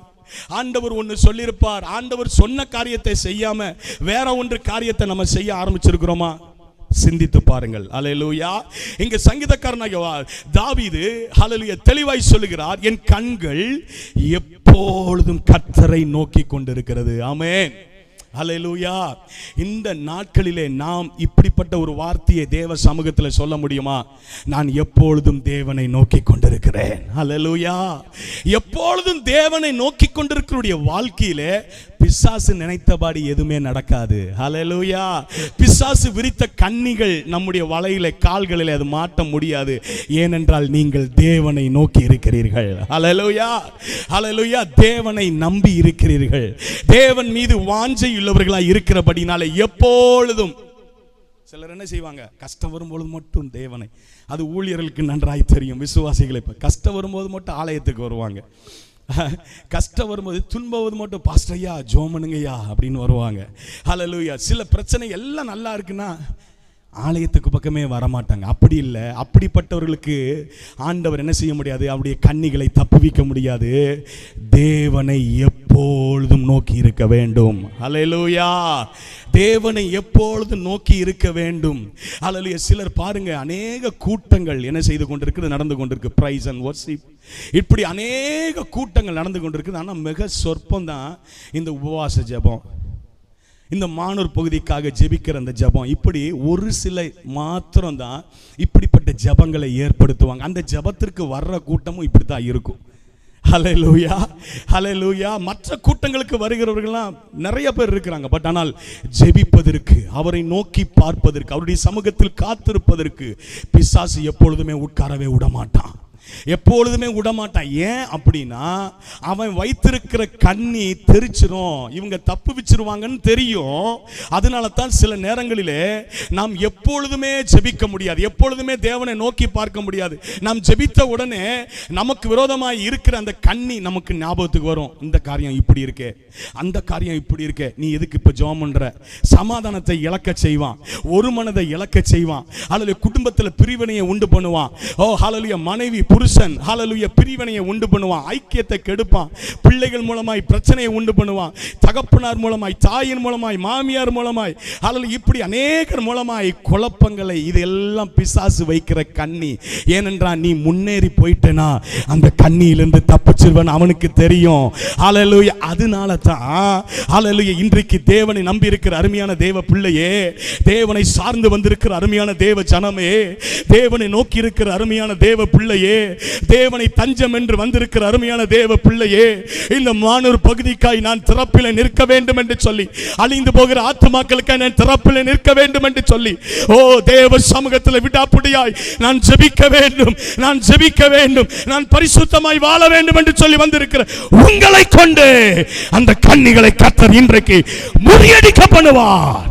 B: ஆண்டவர் ஒன்று சொல்லியிருப்பார், ஆண்டவர் சொன்ன காரியத்தை செய்யாம வேற ஒன்று காரியத்தை நம்ம செய்ய ஆரம்பிச்சிருக்கிறோமா? சிந்தித்து பாருங்கள். ஹல்லேலூயா. இங்க சங்கீதக்காரனாகிய தாவீது ஹல்லேலூயா தெளிவாய் சொல்லுகிறார், என் கண்கள் எப்பொழுதும் கர்த்தரை நோக்கி கொண்டிருக்கிறது. ஆமென். ஹல்லேலூயா. இந்த நாட்களிலே நாம் இப்படிப்பட்ட ஒரு வார்த்தையை தேவ சமூகத்தில் சொல்ல முடியுமா? நான் எப்பொழுதும் தேவனை நோக்கி கொண்டிருக்கிறேன். ஹல்லேலூயா. எப்பொழுதும் தேவனை நோக்கி கொண்டிருக்கிற வாழ்க்கையிலே பிசாசு நினைத்தபடி எதுவுமே நடக்காது. ஹல்லேலூயா. பிசாசு விரித்த கண்ணிகள் நம்முடைய வலையில கால்களில் அது மாட்ட முடியாது. ஏனென்றால் நீங்கள் தேவனை நோக்கி இருக்கிறீர்கள். ஹல்லேலூயா. ஹல்லேலூயா. தேவனை நம்பி இருக்கிறீர்கள். தேவன் மீது வாஞ்சை உள்ளவர்களாய் இருக்கிறபடினாலே எப்பொழுதும் சிலர் என்ன செய்வாங்க? கஷ்டம் வரும்போது மட்டும் தேவனை, அது ஊழியர்களுக்கு நன்றாய் தெரியும், விசுவாசிகளை கஷ்டம் வரும்போது மட்டும் ஆலயத்துக்கு வருவாங்க. கஷ்டம் வரும்போது துன்பம் மட்டும் பாஸ்டர் ஐயா ஜெபம் பண்ணுங்கய்யா அப்படின்னு வருவாங்க. ஹல்லேலூயா. சில பிரச்சனை எல்லாம் நல்லா இருக்குன்னா ஆலயத்துக்கு பக்கமே வரமாட்டாங்க. அப்படி இல்லை, அப்படிப்பட்டவர்களுக்கு ஆண்டவர் என்ன செய்ய முடியாது? அவருடைய கண்ணிகளை தப்புவிக்க முடியாது. தேவனை எப்பொழுதும் நோக்கி இருக்க வேண்டும். ஹல்லேலூயா. தேவனை எப்பொழுதும் நோக்கி இருக்க வேண்டும். ஹல்லேலூயா. சிலர் பாருங்க, அநேக கூட்டங்கள் என்ன செய்து கொண்டிருக்கு, நடந்து கொண்டிருக்கு. பிரைஸ் அண்ட் வர்ஷிப், இப்படி அநேக கூட்டங்கள் நடந்து கொண்டிருக்குது. ஆனால் மிக சொற்பம் தான் இந்த உபவாச ஜெபம், இந்த மானூர் பகுதிக்காக ஜெபிக்கிற அந்த ஜெபம். இப்படி ஒரு சில மாத்திரம் தான் இப்படிப்பட்ட ஜெபங்களை ஏற்படுத்துவாங்க. அந்த ஜெபத்திற்கு வர்ற கூட்டமும் இப்படி தான் இருக்கும். ஹல்லேலூயா. ஹல்லேலூயா. மற்ற கூட்டங்களுக்கு வருகிறவர்கள்லாம் நிறைய பேர் இருக்கிறாங்க. பட் ஆனால் ஜெபிப்பதற்கு, அவரை நோக்கி பார்ப்பதற்கு, அவருடைய சமூகத்தில் காத்திருப்பதற்கு பிசாசு எப்பொழுதுமே உட்காரவே விடமாட்டான். எப்பொழுதுமே விடமாட்டான். ஏன் அப்படின்னா, அவன் வைத்திருக்கிற கண்ணி தெரிச்சிரும், இவங்க தப்பு வச்சிருவாங்கன்னு தெரியும். அதனால தான் சில நேரங்களிலே நாம் எப்பொழுதுமே ஜெபிக்க முடியாது, எப்பொழுதுமே தேவனை நோக்கி பார்க்க முடியாது. நாம் ஜெபித்த உடனே நமக்கு விரோதமாய் இருக்கிற அந்த கண்ணி நமக்கு ஞாபகத்துக்கு வரும். இந்த காரியம் இப்படி இருக்கே, அந்த காரியம் இப்படி இருக்கே, நீ எதுக்கு இப்ப ஜெபம் பண்ற? சமாதானத்தை இழக்க செய்வான், ஒரு மனதை இழக்க செய்வான், அல்லது குடும்பத்தில் பிரிவினையை உண்டு பண்ணுவான். ஓ ஹல்லேலூயா. மனைவி புருஷன் ஹalleluya பிரிவினையை உண்டு பண்ணுவான், ஐக்கியத்தை கெடுப்பான், பிள்ளைகள் மூலமாய் பிரச்சனையை உண்டு பண்ணுவான், தகப்பனார் மூலமாய், தாயின் மூலமாய், மாமியார் மூலமாய், ஹalleluya இப்படி அநேகர் மூலமாய் குழப்பங்களை இதெல்லாம் பிசாசு வைக்கிற கண்ணி. ஏனென்றால் நீ முன்னேறி போயிட்டேனா அந்த கண்ணியிலிருந்து தப்பிச்சிருவன் அவனுக்கு தெரியும். ஹalleluya அதனால தான் ஹalleluya இன்றைக்கு தேவனை நம்பி இருக்கிற அருமையான தேவ பிள்ளையே, தேவனை சார்ந்து வந்திருக்கிற அருமையான தேவ ஜனமே, தேவனை நோக்கி இருக்கிற அருமையான தேவ பிள்ளையே, தேவனை தஞ்சம் என்று வந்திருக்கிற அருமையான தேவ பிள்ளையே, இந்த மானூர் பகுதிக்காய் நான் திறப்பில் நிற்க வேண்டும் என்று சொல்லி, அழிந்து போகிற ஆத்துமாக்களுக்காய் நான் திறப்பில் நிற்க வேண்டும் என்று சொல்லி, ஓ தேவ சமூகத்தில் விடாப்பிடியாய் நான் ஜெபிக்க வேண்டும், நான் ஜெபிக்க வேண்டும், நான் பரிசுத்தமாய் வாழ வேண்டும் என்று சொல்லி வந்திருக்கிற உங்களை கொண்டு அந்த கண்ணிகளை கர்த்தர் இன்றைக்கு முறியடிக்க பண்ணுவார்.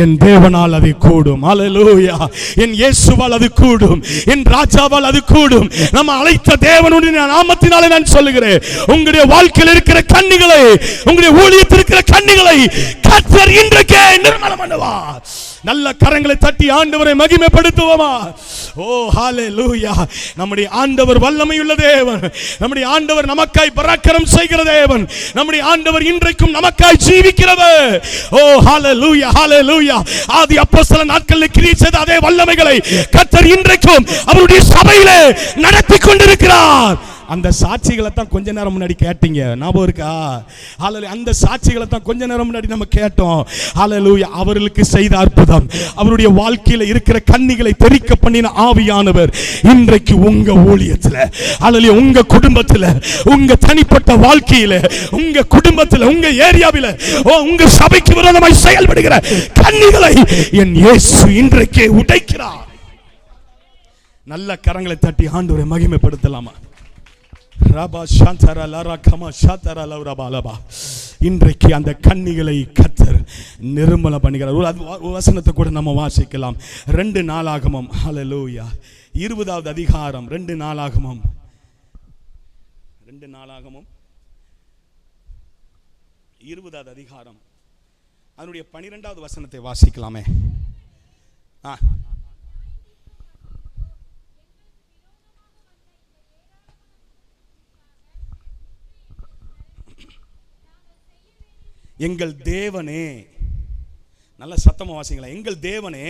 B: என் தேவனால் அது கூடும். ஹalleluya என் இயேசுவால் அது கூடும், என் ராஜாவால் அது கூடும். நம்ம அழைத்த தேவனுடைய நாமத்தினாலே நான் சொல்லுகிறேன், உங்களுடைய வாழ்க்கையில் இருக்கிற கண்ணிகளை, உங்களுடைய ஊழியத்தில் இருக்கிற கண்ணிகளை கர்த்தர் இன்றைக்கே நிர்மலம் பண்ணுவார். நல்ல கரங்களை தட்டி ஆண்டவரை மகிமைப்படுத்துவோமா? ஓ ஹalleluya நம்முடைய ஆண்டவர் வல்லமையுள்ள தேவன், நம்முடைய ஆண்டவர் நமக்காய் பராக்கிரம் செய்கிற தேவன், நம்முடைய ஆண்டவர் இன்றைக்கும் நமக்காய் ஜீவிக்கிறவர். ஓ ஹalleluya ஹalleluya ஆதி அப்போஸ்தல நாட்களில் கிரியை செய்த அதே வல்லமைகளை கர்த்தர் இன்றைக்கும் அவருடைய சபையிலே நடத்தி கொண்டிருக்கிறார். அந்த சாட்சிகளை தான் கொஞ்ச நேரம் முன்னாடி கேட்டீங்க, ஞாபகம் இருக்கா? ஹalleluya அந்த சாட்சிகளை தான் கொஞ்ச நேரம் முன்னாடி நம்ம கேட்டோம். ஹalleluya அவர்களுக்கு செய்த அற்புதம், அவருடைய வாழ்க்கையில இருக்கிற கண்ணிகளை தெறிக்க பண்ணின ஆவியானவர் இன்றைக்கு உங்க ஊழியத்துல, ஹalleluya உங்க குடும்பத்துல, உங்க தனிப்பட்ட வாழ்க்கையில, உங்க குடும்பத்துல, உங்க ஏரியாவில, உங்க சபைக்கு விரோதமாய் செயல்படுகிற கண்ணிகளை என் இயேசு இன்றைக்கே உடைக்கிறார். நல்ல கரங்களை தட்டி ஆண்டவரை மகிமைப்படுத்தலாமா? இன்றைக்கு அந்த கண்ணிகளை கர்த்தர் நிர்மலம் பண்ணுகிறார். ஒரு வசனத்தை கூட நம்ம வாசிக்கலாம். 2 நாளாகமம் ஹalleluya 20வது அதிகாரம் 2 நாளாகமம் 20வது அதிகாரம் அதனுடைய 12வது வசனத்தை வாசிக்கலாமே. எங்கள் தேவனே, நல்ல சத்தமா வாசிங்களா, எங்கள் தேவனே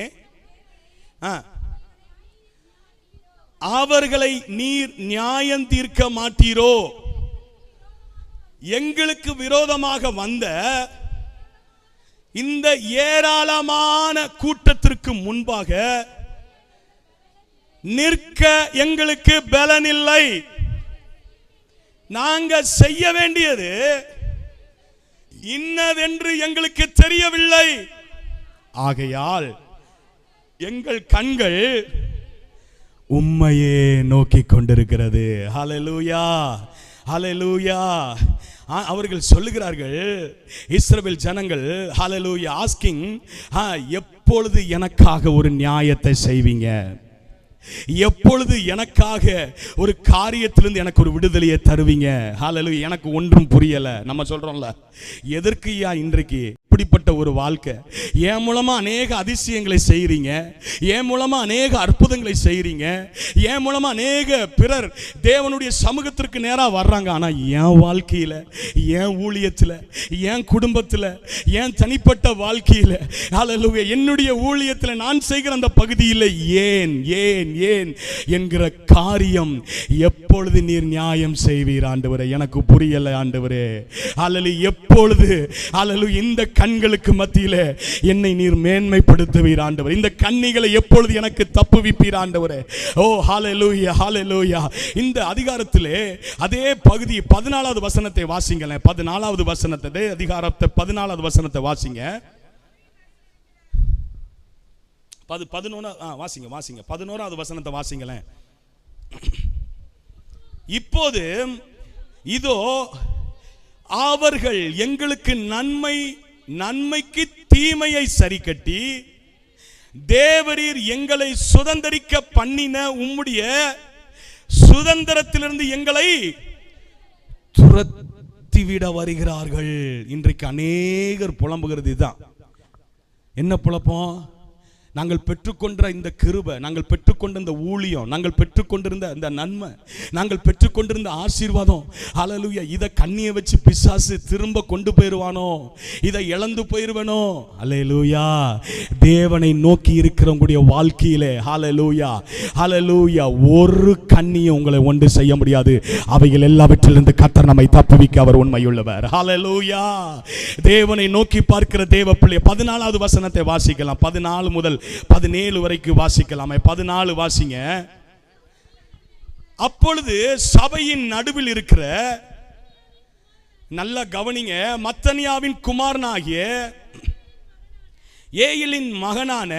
B: அவர்களை நீர் நியாயம் தீர்க்க மாட்டீரோ? எங்களுக்கு விரோதமாக வந்த இந்த ஏராளமான கூட்டத்திற்கு முன்பாக நிற்க எங்களுக்கு பலனில்லை. நாங்க செய்ய வேண்டியது இன்னதென்று எங்களுக்கு தெரியவில்லை. ஆகையால் எங்கள் கண்கள் உம்மையே நோக்கி கொண்டிருக்கிறது. ஹalleluya ஹalleluya அவர்கள் சொல்லுகிறார்கள், இஸ்ரவேல் ஜனங்கள் ஹalleluya ஆஸ்கிங், எப்பொழுது எனக்காக ஒரு நியாயத்தை செய்வீங்க? எப்பொழுது எனக்காக ஒரு காரியத்திலிருந்து எனக்கு ஒரு விடுதலையை தருவீங்க? ஹalleluya எனக்கு ஒன்றும் புரியல. நம்ம சொல்றோம்ல, எதற்குயா இன்றைக்கு இப்படிப்பட்ட ஒரு வாழ்க்கை? என் மூலமா அநேக அதிசயங்களை செய்றீங்க, என் மூலமா அநேக அற்புதங்களை செய்றீங்க, என் மூலமா அநேக பிறர் தேவனுடைய சமூகத்திற்கு நேரா வர்றாங்க. ஆனா என் வாழ்க்கையில, என் ஊழியத்துல, என் குடும்பத்துல, என் தனிப்பட்ட வாழ்க்கையில, ஹalleluya என்னுடைய ஊழியத்துல நான் செய்கிற அந்த பகுதியில் ஏன் ஏன் ஏன் என்கிற காரியம் எப்பொழுது நீர் நியாயம் செய்வீர் ஆண்டவரே? எனக்கு புரியல ஆண்டவரே. ஹalleluya எப்பொழுது ஹalleluya இந்த கண்களுக்கு மத்தியிலே என்னை நீர் மேன்மைப்படுத்துவீர் ஆண்டவரே? இந்த கண்ணிகளை எப்பொழுது எனக்கு தப்புவிப்பீர் ஆண்டவரே? ஓ ஹalleluya ஹalleluya இந்த அதிகாரத்திலே அதே பகுதி 14வது வசனத்தை வாசிங்களேன். 14வது வசனத்தை, அதிகாரத்தை 14வது வசனத்தை வாசிங்க. 11வது வசனத்தை வாசிங்களேன். இப்போது இதோ அவர்கள் எங்களுக்கு நன்மைக்கு தீமையை சரி கட்டி தேவரீர் எங்களை சுதந்தரிக்க பண்ணின உம்முடைய சுதந்திரத்திலிருந்து எங்களை துரத்திவிட வருகிறார்கள். இன்றைக்கு அநேகர் புலம்புகிறது இதுதான். என்ன புலப்பம்? நாங்கள் பெற்றுக்கொண்ட இந்த கிருபை, நாங்கள் பெற்றுக்கொண்ட இந்த ஊழியம், நாங்கள் பெற்றுக்கொண்டிருந்த இந்த நன்மை, நாங்கள் பெற்றுக்கொண்டிருந்த ஆசீர்வாதம், ஹல்லேலூயா, இதை கண்ணியை வச்சு பிசாசு திரும்ப கொண்டு போயிடுவானோ, இதை இழந்து போயிடுவானோ? ஹல்லேலூயா. தேவனை நோக்கி இருக்கிறவங்களுடைய வாழ்க்கையிலே ஹல்லேலூயா ஹல்லேலூயா ஒரு கண்ணியும் உங்களை ஒன்று செய்ய முடியாது. அவைகள் எல்லாவற்றிலிருந்து கர்த்தர் நம்மை தப்புவிக்க அவர் உண்மையுள்ளவர். ஹல்லேலூயா. தேவனை நோக்கி பார்க்கிற தேவ பிள்ளை 14வது வசனத்தை வாசிக்கலாம். 14 முதல் 17 வரைக்கும் வாசிக்கலாமே. 14 வாசிங்க. அப்பொழுது சபையின் நடுவில் இருக்கிற, நல்ல கவனிங்க, மத்தனியாவின் குமாரனாகிய ஏயிலின் மகனான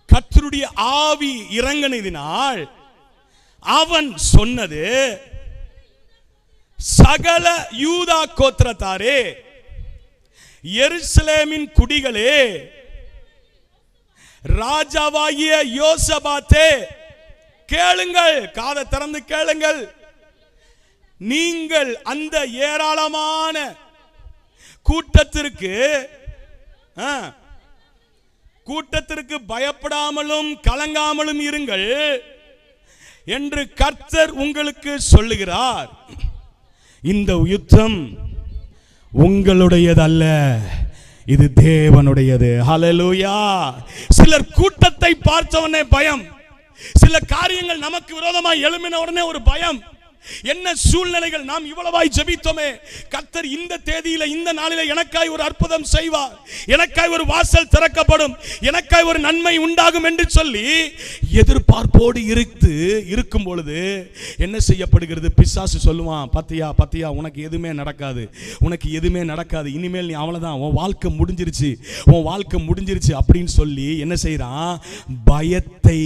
B: கர்த்தருடைய ஆவி இறங்கினதினால் அவன் சொன்னது, சகல யூதா கோத்திரத்தாரே, எருசலேமின் குடிகளே, ராஜாவாகிய யோசபாத்தே, கேளுங்கள், காதை திறந்து கேளுங்கள். நீங்கள் அந்த ஏராளமான கூட்டத்திற்கு பயப்படாமலும் கலங்காமலும் இருங்கள் என்று கர்த்தர் உங்களுக்கு சொல்லுகிறார். இந்த யுத்தம் உங்களுடையதல்ல, இது தேவனுடையது. ஹல்லேலூயா. சிலர் கூட்டத்தை பார்த்தவனே பயம், சில காரியங்கள் நமக்கு விரோதமாக எழும்பின உடனே ஒரு பயம். என்ன சூழ்நிலைகள், நாம் இவ்வளவாய் ஜெபித்தோமே, கர்த்தர் இந்த தேதியில இந்த நாளில எனக்காய் ஒரு அற்புதம் செய்வார், எனக்காய் ஒரு வாசல் திறக்கப்படும், எனக்காய் ஒரு நன்மை உண்டாகும் என்று சொல்லி எதிர்பார்ப்போடு இருக்கும் பொழுது என்ன செய்யப்படுகிறது? பிசாசு சொல்லுவான், பத்தியா பத்தியா, உனக்கு எதுவுமே நடக்காது, உனக்கு எதுவுமே நடக்காது, இனிமேல் நீ அவ்வளவுதான், உன் வாழ்க்கை முடிஞ்சிருச்சு, உன் வாழ்க்கை முடிஞ்சிருச்சு அப்படின்னு சொல்லி என்ன செய்யறான்? பயத்தை,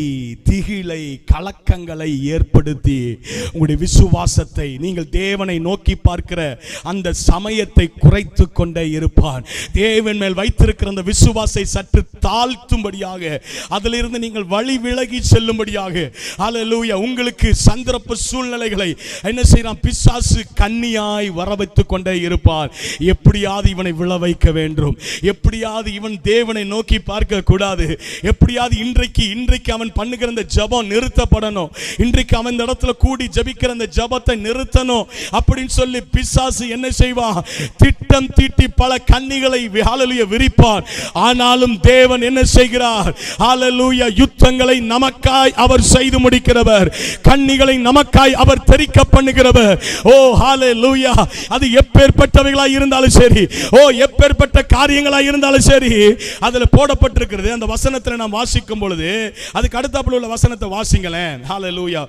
B: திகிலை, கலக்கங்களை ஏற்படுத்தி உங்களுடைய விசுவாசத்தை, நீங்கள் தேவனை நோக்கி பார்க்கிற அந்த சமயத்தை குறைத்து கொண்டே இருப்பான். தேவன் மேல் வைத்திருக்கிற அந்த விசுவாசத்தை சற்று தாழ்த்தும்படியாக, அதிலிருந்து நீங்கள் வழி விலகி செல்லும்படியாக, ஹல்லேலூயா, உங்களுக்கு சந்தர்ப்ப சூழ்நிலைகளை என்ன செய்யறான்? பிசாசு கண்ணியாய் வர வைத்துக் கொண்டே இருப்பார். எப்படியாவது இவனை விழ வைக்க வேண்டும், எப்படியாவது இவன் தேவனை நோக்கி பார்க்க கூடாது, எப்படியாவது இன்றைக்கு அவன் பண்ணுகிற அந்த ஜெபம் நிறுத்தப்படணும், இன்றைக்கு அவன் இந்த இடத்துல கூடி ஜெபிக்கிற அந்த ஜெபத்தை நிறுத்தணும் அப்படின்னு சொல்லி பிசாசு என்ன செய்வான்? திட்டம் தீட்டி பல கண்ணிகளை ஹல்லேலூயா விரிப்பார். ஆனாலும் தேவன் என்ன செய்கிறார்? ஹல்லேலூயா, யுத்தங்களை நமக்காய் அவர் செய்து முடிக்கிறவர், கண்ணிகளை நமக்காய் அவர் தெரிக்க பண்ணுகிறவர். ஓ ஹல்லேலூயா. அது எப்பேற்பட்டவைகளாய் இருந்தாலும் சரி, ஓ எப்பேற்பட்ட காரியங்களாய் இருந்தாலும் சரி, அதுல போடப்பட்டிருக்கிறது. அந்த வசனத்தில் நாம் வாசிக்கும் பொழுது அதுக்கு அடுத்தாப்புல உள்ள வசனத்தை வாசிங்களேன். ஹல்லேலூயா.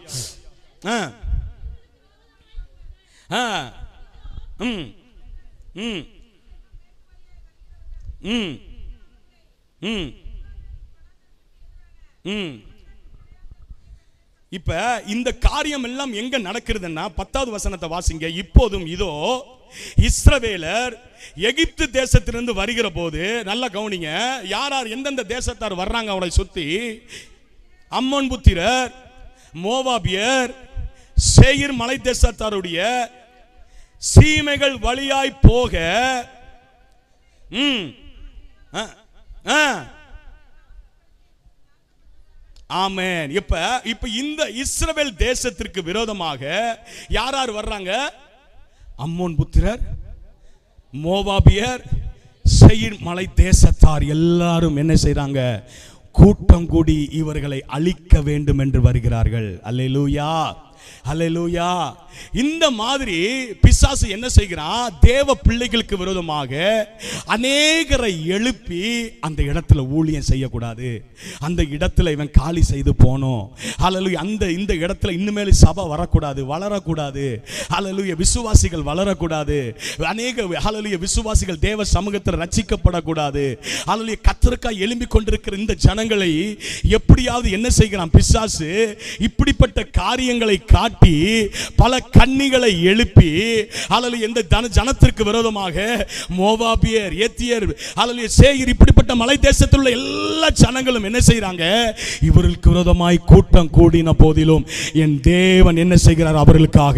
B: இப்ப இந்த காரியம் எல்லாம் எங்க நடக்கிறதுன்னா 10வது வசனத்தை வாசிங்க. இப்போதும் இதோ இஸ்ரவேலர் எகிப்து தேசத்திலிருந்து வருகிற போது, நல்லா கவனிங்க, யார் யார் எந்தெந்த தேசத்தார் வர்றாங்க அவனை சுத்தி? அம்மோன் புத்திரர், மோவாபியர், சேயீர் மலை தேசத்தாருடைய சீமைகள் வழியாய் போக, ஆமென். இப்ப இந்த இஸ்ரவேல் தேசத்திற்கு விரோதமாக யார் யார் வர்றாங்க? அம்மோன் புத்திரர், மோவாபியர், சேயீர் மலை தேசத்தார் எல்லாரும் என்ன செய்றாங்க? கூட்டம் கூடி இவர்களை அழிக்க வேண்டும் என்று வருகிறார்கள். அல்லேலூயா, அல்லேலூயா. இந்த மாதிரி பிசாசு என்ன செய்கிறான்? தேவ பிள்ளைகளுக்கு விரோதமாக அநேகரை எழுப்பி அந்த இடத்துல ஊழியம் செய்யக்கூடாது, அந்த இடத்துல இவன் காலி செய்து போனோம், ஹல்லேலூயா, இந்த இடத்துல இன்னுமேல் சபை வரக்கூடாது, வளரக்கூடாது, ஹல்லேலூயா, விசுவாசிகள் வளரக்கூடாது, அநேக ஹல்லேலூயா விசுவாசிகள் தேவ சமூகத்தில் ரட்சிக்கப்படக்கூடாது, ஹல்லேலூயா, கர்த்தருக்காய் எழும்பி கொண்டிருக்கிற இந்த ஜனங்களை எப்படியாவது என்ன செய்கிறான் பிசாசு? இப்படிப்பட்ட காரியங்களை காட்டி பல கன்னிகளை எழுப்பி ஹல்லேலூயா இந்த ஜனத்திற்கு விரோதமாக மோவாபியர், ஏத்தியர், ஹல்லேலூயா சேயீர் இப்படிப்பட்ட மலை தேசத்தில் உள்ள எல்லா ஜனங்களும் என்ன செய்றாங்க? இவர்களுக்கு விரோதமாய் கூட்டம் கூடின போதிலும் என் தேவன் என்ன செய்கிறார்? அவர்களுக்காக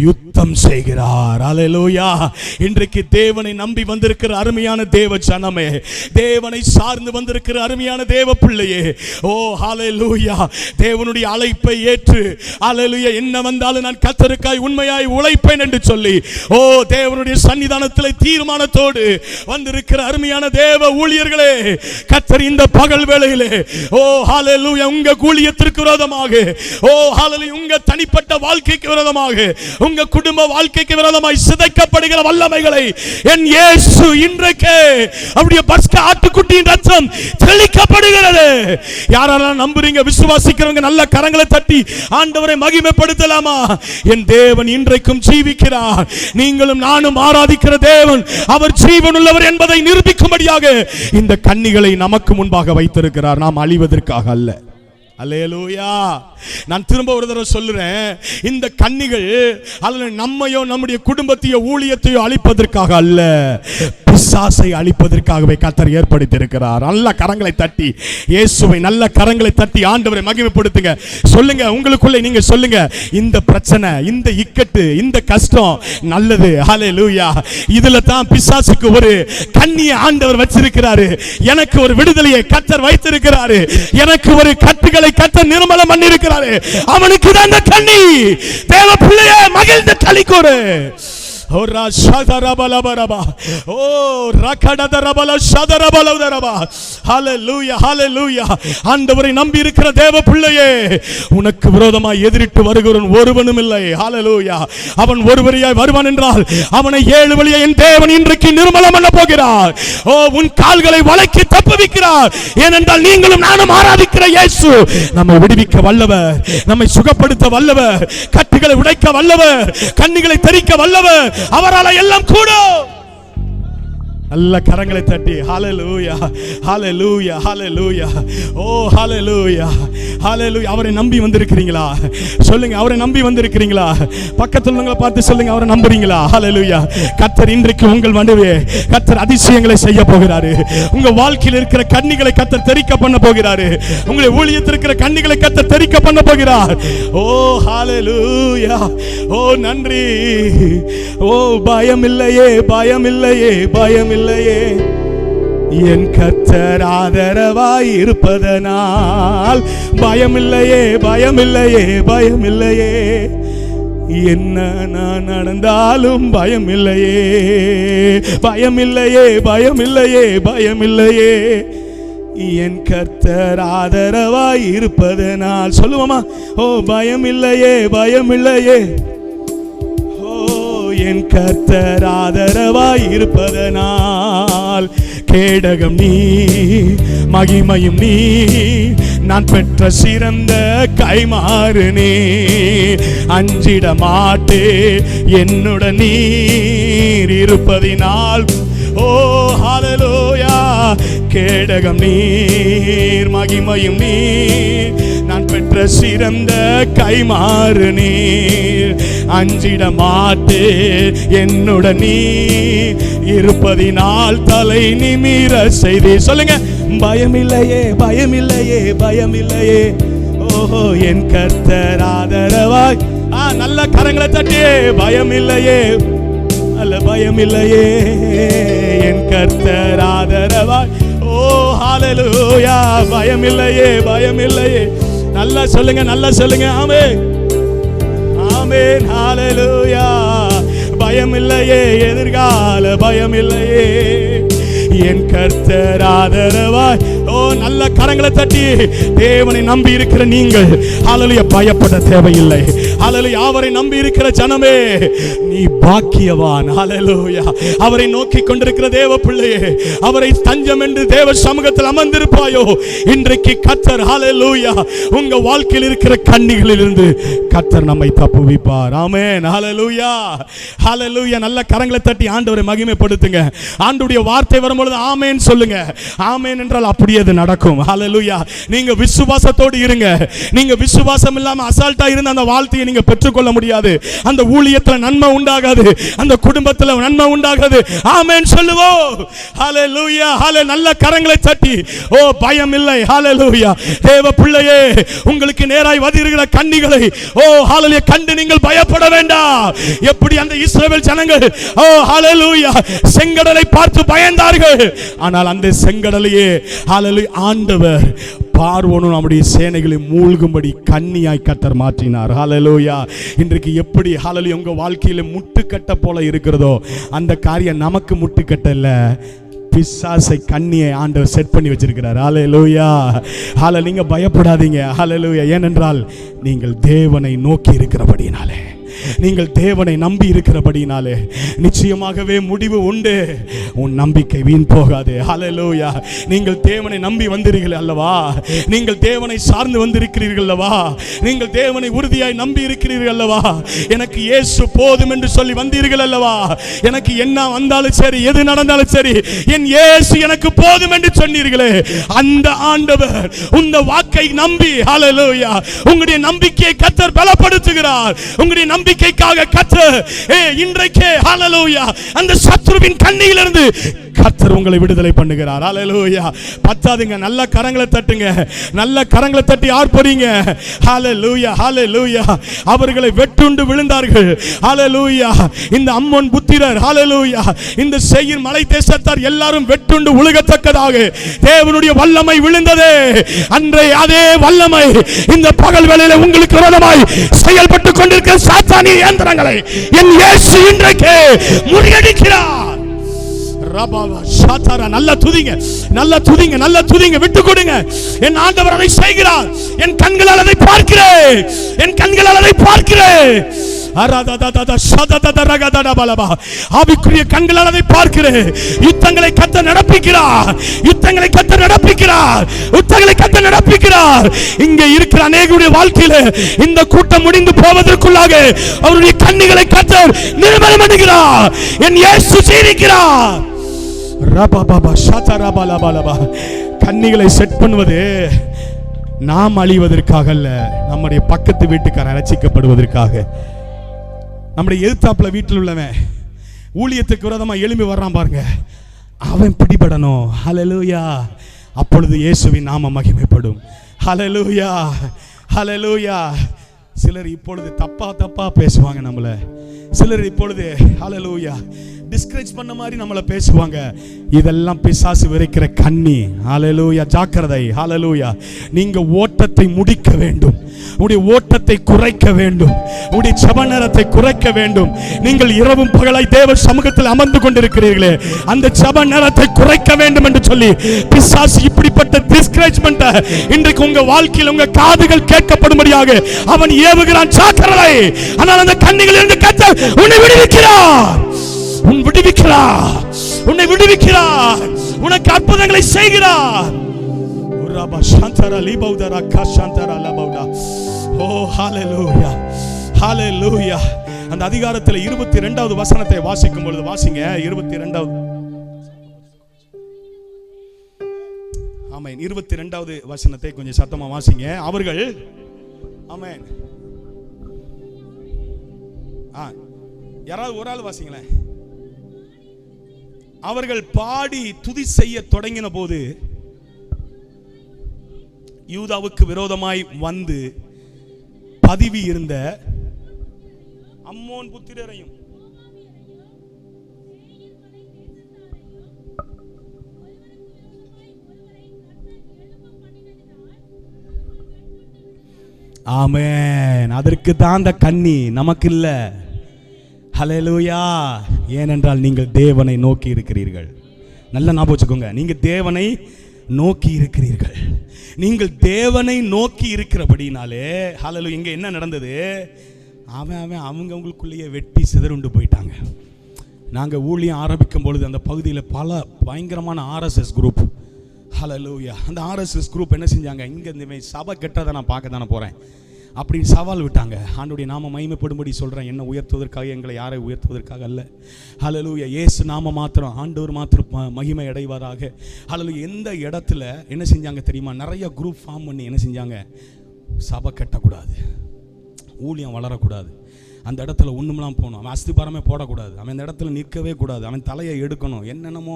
B: யுத்தம் செய்கிறார். ஹல்லேலூயா. இன்றைக்கு தேவனை நம்பி வந்திருக்கிற அருமையான தேவ ஜனமே, தேவனை சார்ந்து வந்திருக்கிற அருமையான தேவ பிள்ளையே, ஓ ஹல்லேலூயா, தேவனுடைய அழைப்பை ஏற்று ஹல்லேலூயா என்ன வந்தாலும் நான் கர்த்தருக்காய் உண்மையாய் உழைப்பேன் என்று சொல்லி ஓ தேவனுடைய சன்னிதானத்தில் தீர்மானத்தோடு வந்திருக்கிற அருமையான தேவ ஊழியர்களே, கர்த்தர் இந்த பகல் வேளையிலே ஓ ஹல்லேலூயா உங்க ஊழியத்திற்கு விரோதமாக, ஓ ஹல்லேலூயா உங்க தனிப்பட்ட வாழ்க்கைக்கு விரோதமாக, உங்க குடும்ப வாழ்க்கைக்கு விரோதமாய் சிதைக்கப்படுகிற வல்லமைகளை என் இயேசு இன்றைக்கு அவருடைய பஸ்கா ஆட்டுக்குட்டியின் ரத்தம் தெளிக்கப்படுகிறது. யாரெல்லாம் நம்புறீங்க, விசுவாசிக்கிறவங்க நல்ல கரங்களை தட்டி ஆண்டவரை மகிமைப்படுத்தலாமா? என் தேவன் இன்றைக்கும் ஜீவிக்கிறார். நீங்களும் நானும் ஆராதிக்கிற தேவன் அவர் ஜீவனுள்ளவர் என்பதை நிரூபிக்கும்படியாக இந்த கன்னிகளை நமக்கு முன்பாக வைத்திருக்கிறார், நாம் அழிவதற்காக அல்ல. அல்லேலூயா. நான் திரும்ப ஒரு தடவை சொல்லுறேன், இந்த கன்னிகள் அல்ல நம்மையோ நம்முடைய குடும்பத்தையோ ஊழியத்தையோ அழிப்பதற்காக அல்ல, பிசாசை அழிப்பதற்காகவே கர்த்தர் ஏற்படுத்தி இருக்கிறார். நல்ல கரங்களை தட்டி இயேசுவை நல்ல கரங்களை தட்டி ஆண்டவரை மகிமைப்படுத்துங்க. சொல்லுங்க, உங்களுக்குள்ளே நீங்க சொல்லுங்க, இந்த பிரச்சனை, இந்த இக்கட்டு, இந்த கஷ்டம் நல்லது. ஹல்லேலூயா. இதுல தான் பிசாசுக்கு ஒரு கன்னியை ஆண்டவர் வச்சிருக்கிறாரு. எனக்கு ஒரு விடுதலையை கர்த்தர் வைத்திருக்கிறாரு. எனக்கு ஒரு கட்டுகளை கர்த்தர் நிர்மலம் பண்ணி இருக்கிறாரு. அவனுக்கு தான் அந்த கன்னி. தேவ பிள்ளையே மகிழ்ந்து களி கூறு. ஓ ராஷதரபலபரபா, ஓ ரகடதரபல ஷதரபலதரபா. ஹல்லேலூயா, ஹல்லேலூயா. ஆண்டவரை நம்பி இருக்கிற தேவ பிள்ளையே, உனக்கு விரோதமாய் எதிரிட்டு வருகிறவன் ஒருவனும் இல்லை. ஹல்லேலூயா. அவன் ஒருவரையாய் வருவான் என்றால் அவனை ஏழு வழியை என் தேவன் இன்றைக்கு நிர்மலம் பண்ண போகிறார். ஓ உன் கால்களை வளைக்கி தப்புவிக்கிறார். ஏனென்றால் நீங்களும் நானும் ஆராதிக்கிற இயேசு நம்மை விடுவிக்க வல்லவர், நம்மை சுகப்படுத்த வல்லவர், கட்டுகளை உடைக்க வல்லவர், கண்ணிகளை தெறிக்க வல்லவர். அவரால் எல்லாம் கூடும். நல்ல கரங்களை தட்டி ஹல்லேலூயா, ஹல்லேலூயா, ஹல்லேலூயா. ஓ ஹல்லேலூயா, ஹல்லேலூயா. அவரை நம்பி வந்திருக்கிறீங்களா? சொல்லுங்க, அவரை நம்பி வந்திருக்கிறீங்களா? பக்கத்துல உள்ளவங்களை பார்த்து சொல்லுங்க, அவரை நம்புறீங்களா? ஹல்லேலூயா. கர்த்தர் இன்றைக்கு உங்கள் நடுவே கர்த்தர் அதிசயங்களை செய்ய போகிறாரு. உங்க வாழ்க்கையில் இருக்கிற கண்ணிகளை கர்த்தர் தெறிக்க பண்ண போகிறாரு. உங்களுடைய ஊழியத்தில் இருக்கிற கண்ணிகளை கர்த்தர் தெறிக்க பண்ண போகிறார். ஓ ஹல்லேலூயா. ஓ நன்றி. ஓ பயம் இல்லையே, பயம் இல்லையே, பயம் இல்லையே. என் கர்த்தர் ஆதரவாய் இருப்பதனால் பயமில்லையே, பயமில்லையே, பயமில்லையே. என்ன நான் நடந்தாலும் பயமில்லையே, பயமில்லையே, பயமில்லையே, பயமில்லையே. என் கர்த்தர் ஆதரவாய் இருப்பதனால் சொல்லுவோமா? ஓ பயமில்லையே, பயமில்லையே. என் கர்த்தர் ஆதரவாய் இருப்பதனால் கேடகம் நீ, மகிமையும் நீ, நான் பெற்ற சிறந்த கைமாறு நீ. அஞ்சிட மாட்டே என்னுடன் நீர் இருப்பதினால். ஓ ஹல்லேலூயா. கேடகம் நீர், மகிமையும் நீர், நான் பெற்ற சிறந்த கைமாறு நீர். அஞ்சிட மாட்டே என்னுடன் நீ இருப்பதினால் தலை நிமிர செய்தி. சொல்லுங்க, பயமில்லையே, பயமில்லையே, பயமில்லையே. ஓஹோ என் கர்த்தர் ஆதரவாய். நல்ல கரங்களை தட்டி பயமில்லையே, அல்ல பயமில்லையே, என் கர்த்தர் ஆதரவாய். ஓ ஹல்லேலூயா. பயமில்லையே, பயமில்லையே. நல்லா சொல்லுங்க, நல்லா சொல்லுங்க. ஆமென், ஆமென், ஹல்லேலூயா. பயமில்லையே, எதிர்கால பயமில்லையே, என் கர்த்தர் ஆதரவாய். ஓ நல்ல கரங்களை தட்டி தேவனை நம்பி இருக்கிற நீங்கள் ஹல்லேலூயா பயப்பட தேவையில்லை. ஹல்லேலூயா. அவரை நம்பி இருக்கிற ஜனமே நீ பாக்கியவான். ஹல்லேலூயா. அவரை நோக்கி கொண்டிருக்கிற தேவ பிள்ளையே, அவரை தஞ்சம் என்று தேவ சமூகத்தில் அமர்ந்திருப்பாயோ, இன்றைக்கு கர்த்தர் ஹல்லேலூயா உங்க வாழ்க்கையில் இருக்கிற கண்ணிகளிலிருந்து கர்த்தர் நம்மை தப்புவிப்பார். ஆமென், ஹல்லேலூயா, ஹல்லேலூயா. நல்ல கரங்களை தட்டி ஆண்டவரை மகிமைப்படுத்துங்க. ஆண்டவருடைய வார்த்தை வரும்பொழுது ஆமென் சொல்லுங்க. ஆமென் என்றால் அப்படியே வேண்டியது நடக்கும். ஹல்லேலூயா. நீங்க விசுவாசத்தோடு இருங்க. நீங்க விசுவாசம் இல்லாம அசால்ட்டா இருந்த அந்த வாழ்க்கையை நீங்க பெற்றுக்கொள்ள முடியாது. அந்த ஊழியத்துல நன்மை உண்டாகாது, அந்த குடும்பத்துல நன்மை உண்டாகாது. ஆமென் சொல்லுவோம். ஹல்லேலூயா. ஹல்லே நல்ல கரங்களை தட்டி ஓ பயம் இல்லை. ஹல்லேலூயா. தேவ பிள்ளையே, உங்களுக்கு நேராய் வருகிற கண்ணிகளை ஓ ஹல்லேலூயா கண்டு நீங்கள் பயப்பட வேண்டாம். எப்படி அந்த இஸ்ரவேல் ஜனங்கள் ஓ ஹல்லேலூயா செங்கடலை பார்த்து பயந்தார்கள். ஆனால் அந்த செங்கடலையே ஹல்லேலூயா ஆண்டவர் பார்வோனும் நம்முடைய சேனைகளை மூழ்கும்படி கண்ணியாய் கர்த்தர் மாற்றினார். ஹல்லேலூயா. இன்றைக்கு எப்படி ஹல்லேலூயா உங்க வாழ்க்கையில முட்டுக்கட்ட போல இருக்கிறதோ அந்த காரியம் நமக்கு முட்டுக்கட்ட இல்ல, பிசாசை கண்ணியை ஆண்டவர் செட் பண்ணி வச்சிருக்கிறார். ஹல்லேலூயா. ஹல்லேலூயா. நீங்க பயப்படாதீங்க. ஹல்லேலூயா. ஏனென்றால் நீங்கள் தேவனை நோக்கி இருக்கிறபடினாலே, நீங்கள் தேவனை நம்பி இருக்கிறபடினாலே நிச்சயமாகவே முடிவு உண்டு. உன் நம்பிக்கை வீண் போகாது. ஹல்லேலூயா. நீங்கள் தேவனை நம்பி வந்தீர்கள் அல்லவா, நீங்கள் தேவனை சார்ந்து வந்திருக்கிறீர்கள் அல்லவா, நீங்கள் தேவனை உறுதியாய் நம்பி இருக்கிறீர்கள் அல்லவா, எனக்கு இயேசு போதும் என்று சொல்லி வந்தீர்கள் அல்லவா, எனக்கு என்ன வந்தாலும் சரி எது நடந்தாலும் சரி என் இயேசு எனக்கு போதும் என்று சொன்னீர்களே, அந்த ஆண்டவர் உங்க வாக்கை நம்பி ஹல்லேலூயா உங்களுடைய நம்பிக்கையை கர்த்தர் பலப்படுத்துகிறார். உங்களுடைய நம்பிக்கைக்காக கர்த்தர் இன்றைக்கு ஹல்லேலூயா அந்த சத்துருவின் கண்ணியிலிருந்து கர்த்தர் உங்களை விடுதலை பண்ணுகிறார். ஹல்லேலூயா. பத்தாதுங்க, நல்ல கரங்களை தட்டுங்க, நல்ல கரங்களை தட்டி ஆர்ப்பரிங்க. ஹல்லேலூயா. ஹல்லேலூயா. அவர்களை வெட்டுண்டு விழுந்தார்கள். ஹல்லேலூயா. இந்த அம்மோன் புத்திரர் ஹல்லேலூயா இந்த சேயீர் மலை தேசத்தார் எல்லாரும் வெட்டுண்டு உலகத்தக்கதாக தேவனுடைய வல்லமை விழுந்தது. அன்றே அதே வல்லமை இந்த பகல் வேளையில உங்களுக்கு விரோதமாய் செயல்பட்டு கொண்டிருக்கிற சாத்தானிய இயந்திரங்களை என் இயேசு இன்றைக்கு முறியடிக்கிறார். நல்ல துதிங்க, நல்ல துதிங்க, நல்ல துதிங்க, விட்டு கொடுங்க. என் ஆண்டவர் அதை செய்கிறார். என் கண்களால் அதை பார்க்கிறேன், என் கண்களால் அதை பார்க்கிறேன். ஆவிக்குரிய கண்களால் அதை பார்க்கிறேன். யுத்தங்களை கர்த்தர் நடப்பிக்கிறார், யுத்தங்களை கர்த்தர் நடப்பிக்கிறார், யுத்தங்களை கர்த்தர் நடப்பிக்கிறார். இங்கே இருக்கிற அநேகருடைய வாழ்க்கையில இந்த கூட்டம் முடிந்து போவதற்குள்ளாக அவருடைய கண்ணிகளை கர்த்தர் நிர்மலம் பண்ணுகிறார். என் இயேசு ஜீவிக்கிறார். கண்ணிகளை செட் பண்ணுவது நாம் அழிவதற்காக அல்ல, நம்முடைய பக்கத்து வீட்டுக்காரன் ரட்சிக்கப்படுவதற்காக. நம்முடைய எதிர்த்தாப்புல வீட்டில் உள்ளவன் ஊழியத்துக்கு விரோதமா எழும்பி வர்றான் பாருங்க, அவன் பிடிபடணும். ஹல்லேலூயா. அப்பொழுது இயேசுவின் நாமம் மகிமைப்படும். ஹல்லேலூயா. ஹல்லேலூயா. சிலர் இப்பொழுது தப்பா பேசுவாங்க நம்மள, சிலர் இப்பொழுது ஹல்லேலூயா டிஸ்கரேஜ் பண்ண மாதிரி நம்மளை பேசுவாங்க. இதெல்லாம் பிசாசு விரைக்கிற கண்ணி. ஹல்லேலூயா. ஜாக்கிரதை. ஹல்லேலூயா. நீங்க ஓட்டத்தை முடிக்க வேண்டும், உடைய ஓட்டத்தை குறைக்க வேண்டும், உடைய ஜெப நேரத்தை குறைக்க வேண்டும். நீங்கள் இரவும் பகலாய் தேவ சமூகத்தில் அமர்ந்து கொண்டிருக்கிறீர்களே, அந்த ஜெப நேரத்தை குறைக்க வேண்டும் என்று சொல்லி பிசாசு இப்படிப்பட்ட டிஸ்கரேஜ்மென்ட் இன்றைக்கு உங்க வாழ்க்கையில் உங்க காதுகள் கேட்கப்படும்படியாக அவன் ஏவுகிறான். ஜாக்கிரதை. ஆனால் அந்த கண்ணிகளிலிருந்து கர்த்தர் உன்னை விடுவிக்கிறார், உன்னை விடுவிக்கிறார், உன்னை விடுவிக்கிறார், உனக்கு அற்புதங்களை செய்கிறார். அந்த அதிகாரத்தில் 22வது வசனத்தை வாசிக்கும் பொழுது வாசிங்க. 22வது ஆமென் 22வது வசனத்தை கொஞ்சம் சத்தமா வாசிங்க. அவர்கள் ஆமென் யாராவது ஒரு ஆள் வாசிங்களேன். அவர்கள் பாடி துதி செய்ய தொடங்கின போது யூதாவுக்கு விரோதமாய் வந்து பதவி இருந்த அம்மோன் புத்திரரையும் ஆமென். அதற்கு தான் அந்த கண்ணி, நமக்கு இல்ல. ஹல்லேலூயா. ஏனென்றால் நீங்கள் தேவனை நோக்கி இருக்கிறீர்கள். நல்ல ஞாபகம் வச்சுக்கோங்க, நீங்க தேவனை நோக்கி இருக்கிறீர்கள். நீங்கள் தேவனை நோக்கி இருக்கிறபடினாலே ஹல்லேலூயா. இங்க என்ன நடந்தது? அவங்க அவங்களுக்குள்ளேயே வெட்டி சிதறுண்டு போயிட்டாங்க. நாங்கள் ஊழியம் ஆரம்பிக்கும் பொழுது அந்த பகுதியில் பல பயங்கரமான ஆர்எஸ்எஸ் குரூப். ஹல்லேலூயா. அந்த ஆர்எஸ்எஸ் குரூப் என்ன செஞ்சாங்க? இங்கே இந்த சபை கெட்டதை நான் பார்க்க தானே போகிறேன், அப்படி சவால் விட்டாங்க. ஆண்டவருடைய நாம மகிமைப்படும்படி சொல்கிறேன், என்ன உயர்த்துவதற்காக, எங்களை யாரை உயர்த்துவதற்காக அல்ல. ஹல்லேலூயா. இயேசு நாம மாத்திரம், ஆண்டவர் மாத்திரம் மகிமை அடைவாராக. ஹல்லேலூயா. எந்த இடத்துல என்ன செஞ்சாங்க தெரியுமா? நிறைய குரூப் ஃபார்ம் பண்ணி என்ன செஞ்சாங்க? சபை கட்டக்கூடாது, ஊழியம் வளரக்கூடாது, அந்த இடத்துல ஒன்றுமெல்லாம் போகணும், அவன் அஸ்திபாரமே போடக்கூடாது, அவன் அந்த இடத்துல நிற்கவே கூடாது, அவன் தலையை எடுக்கணும். என்னென்னமோ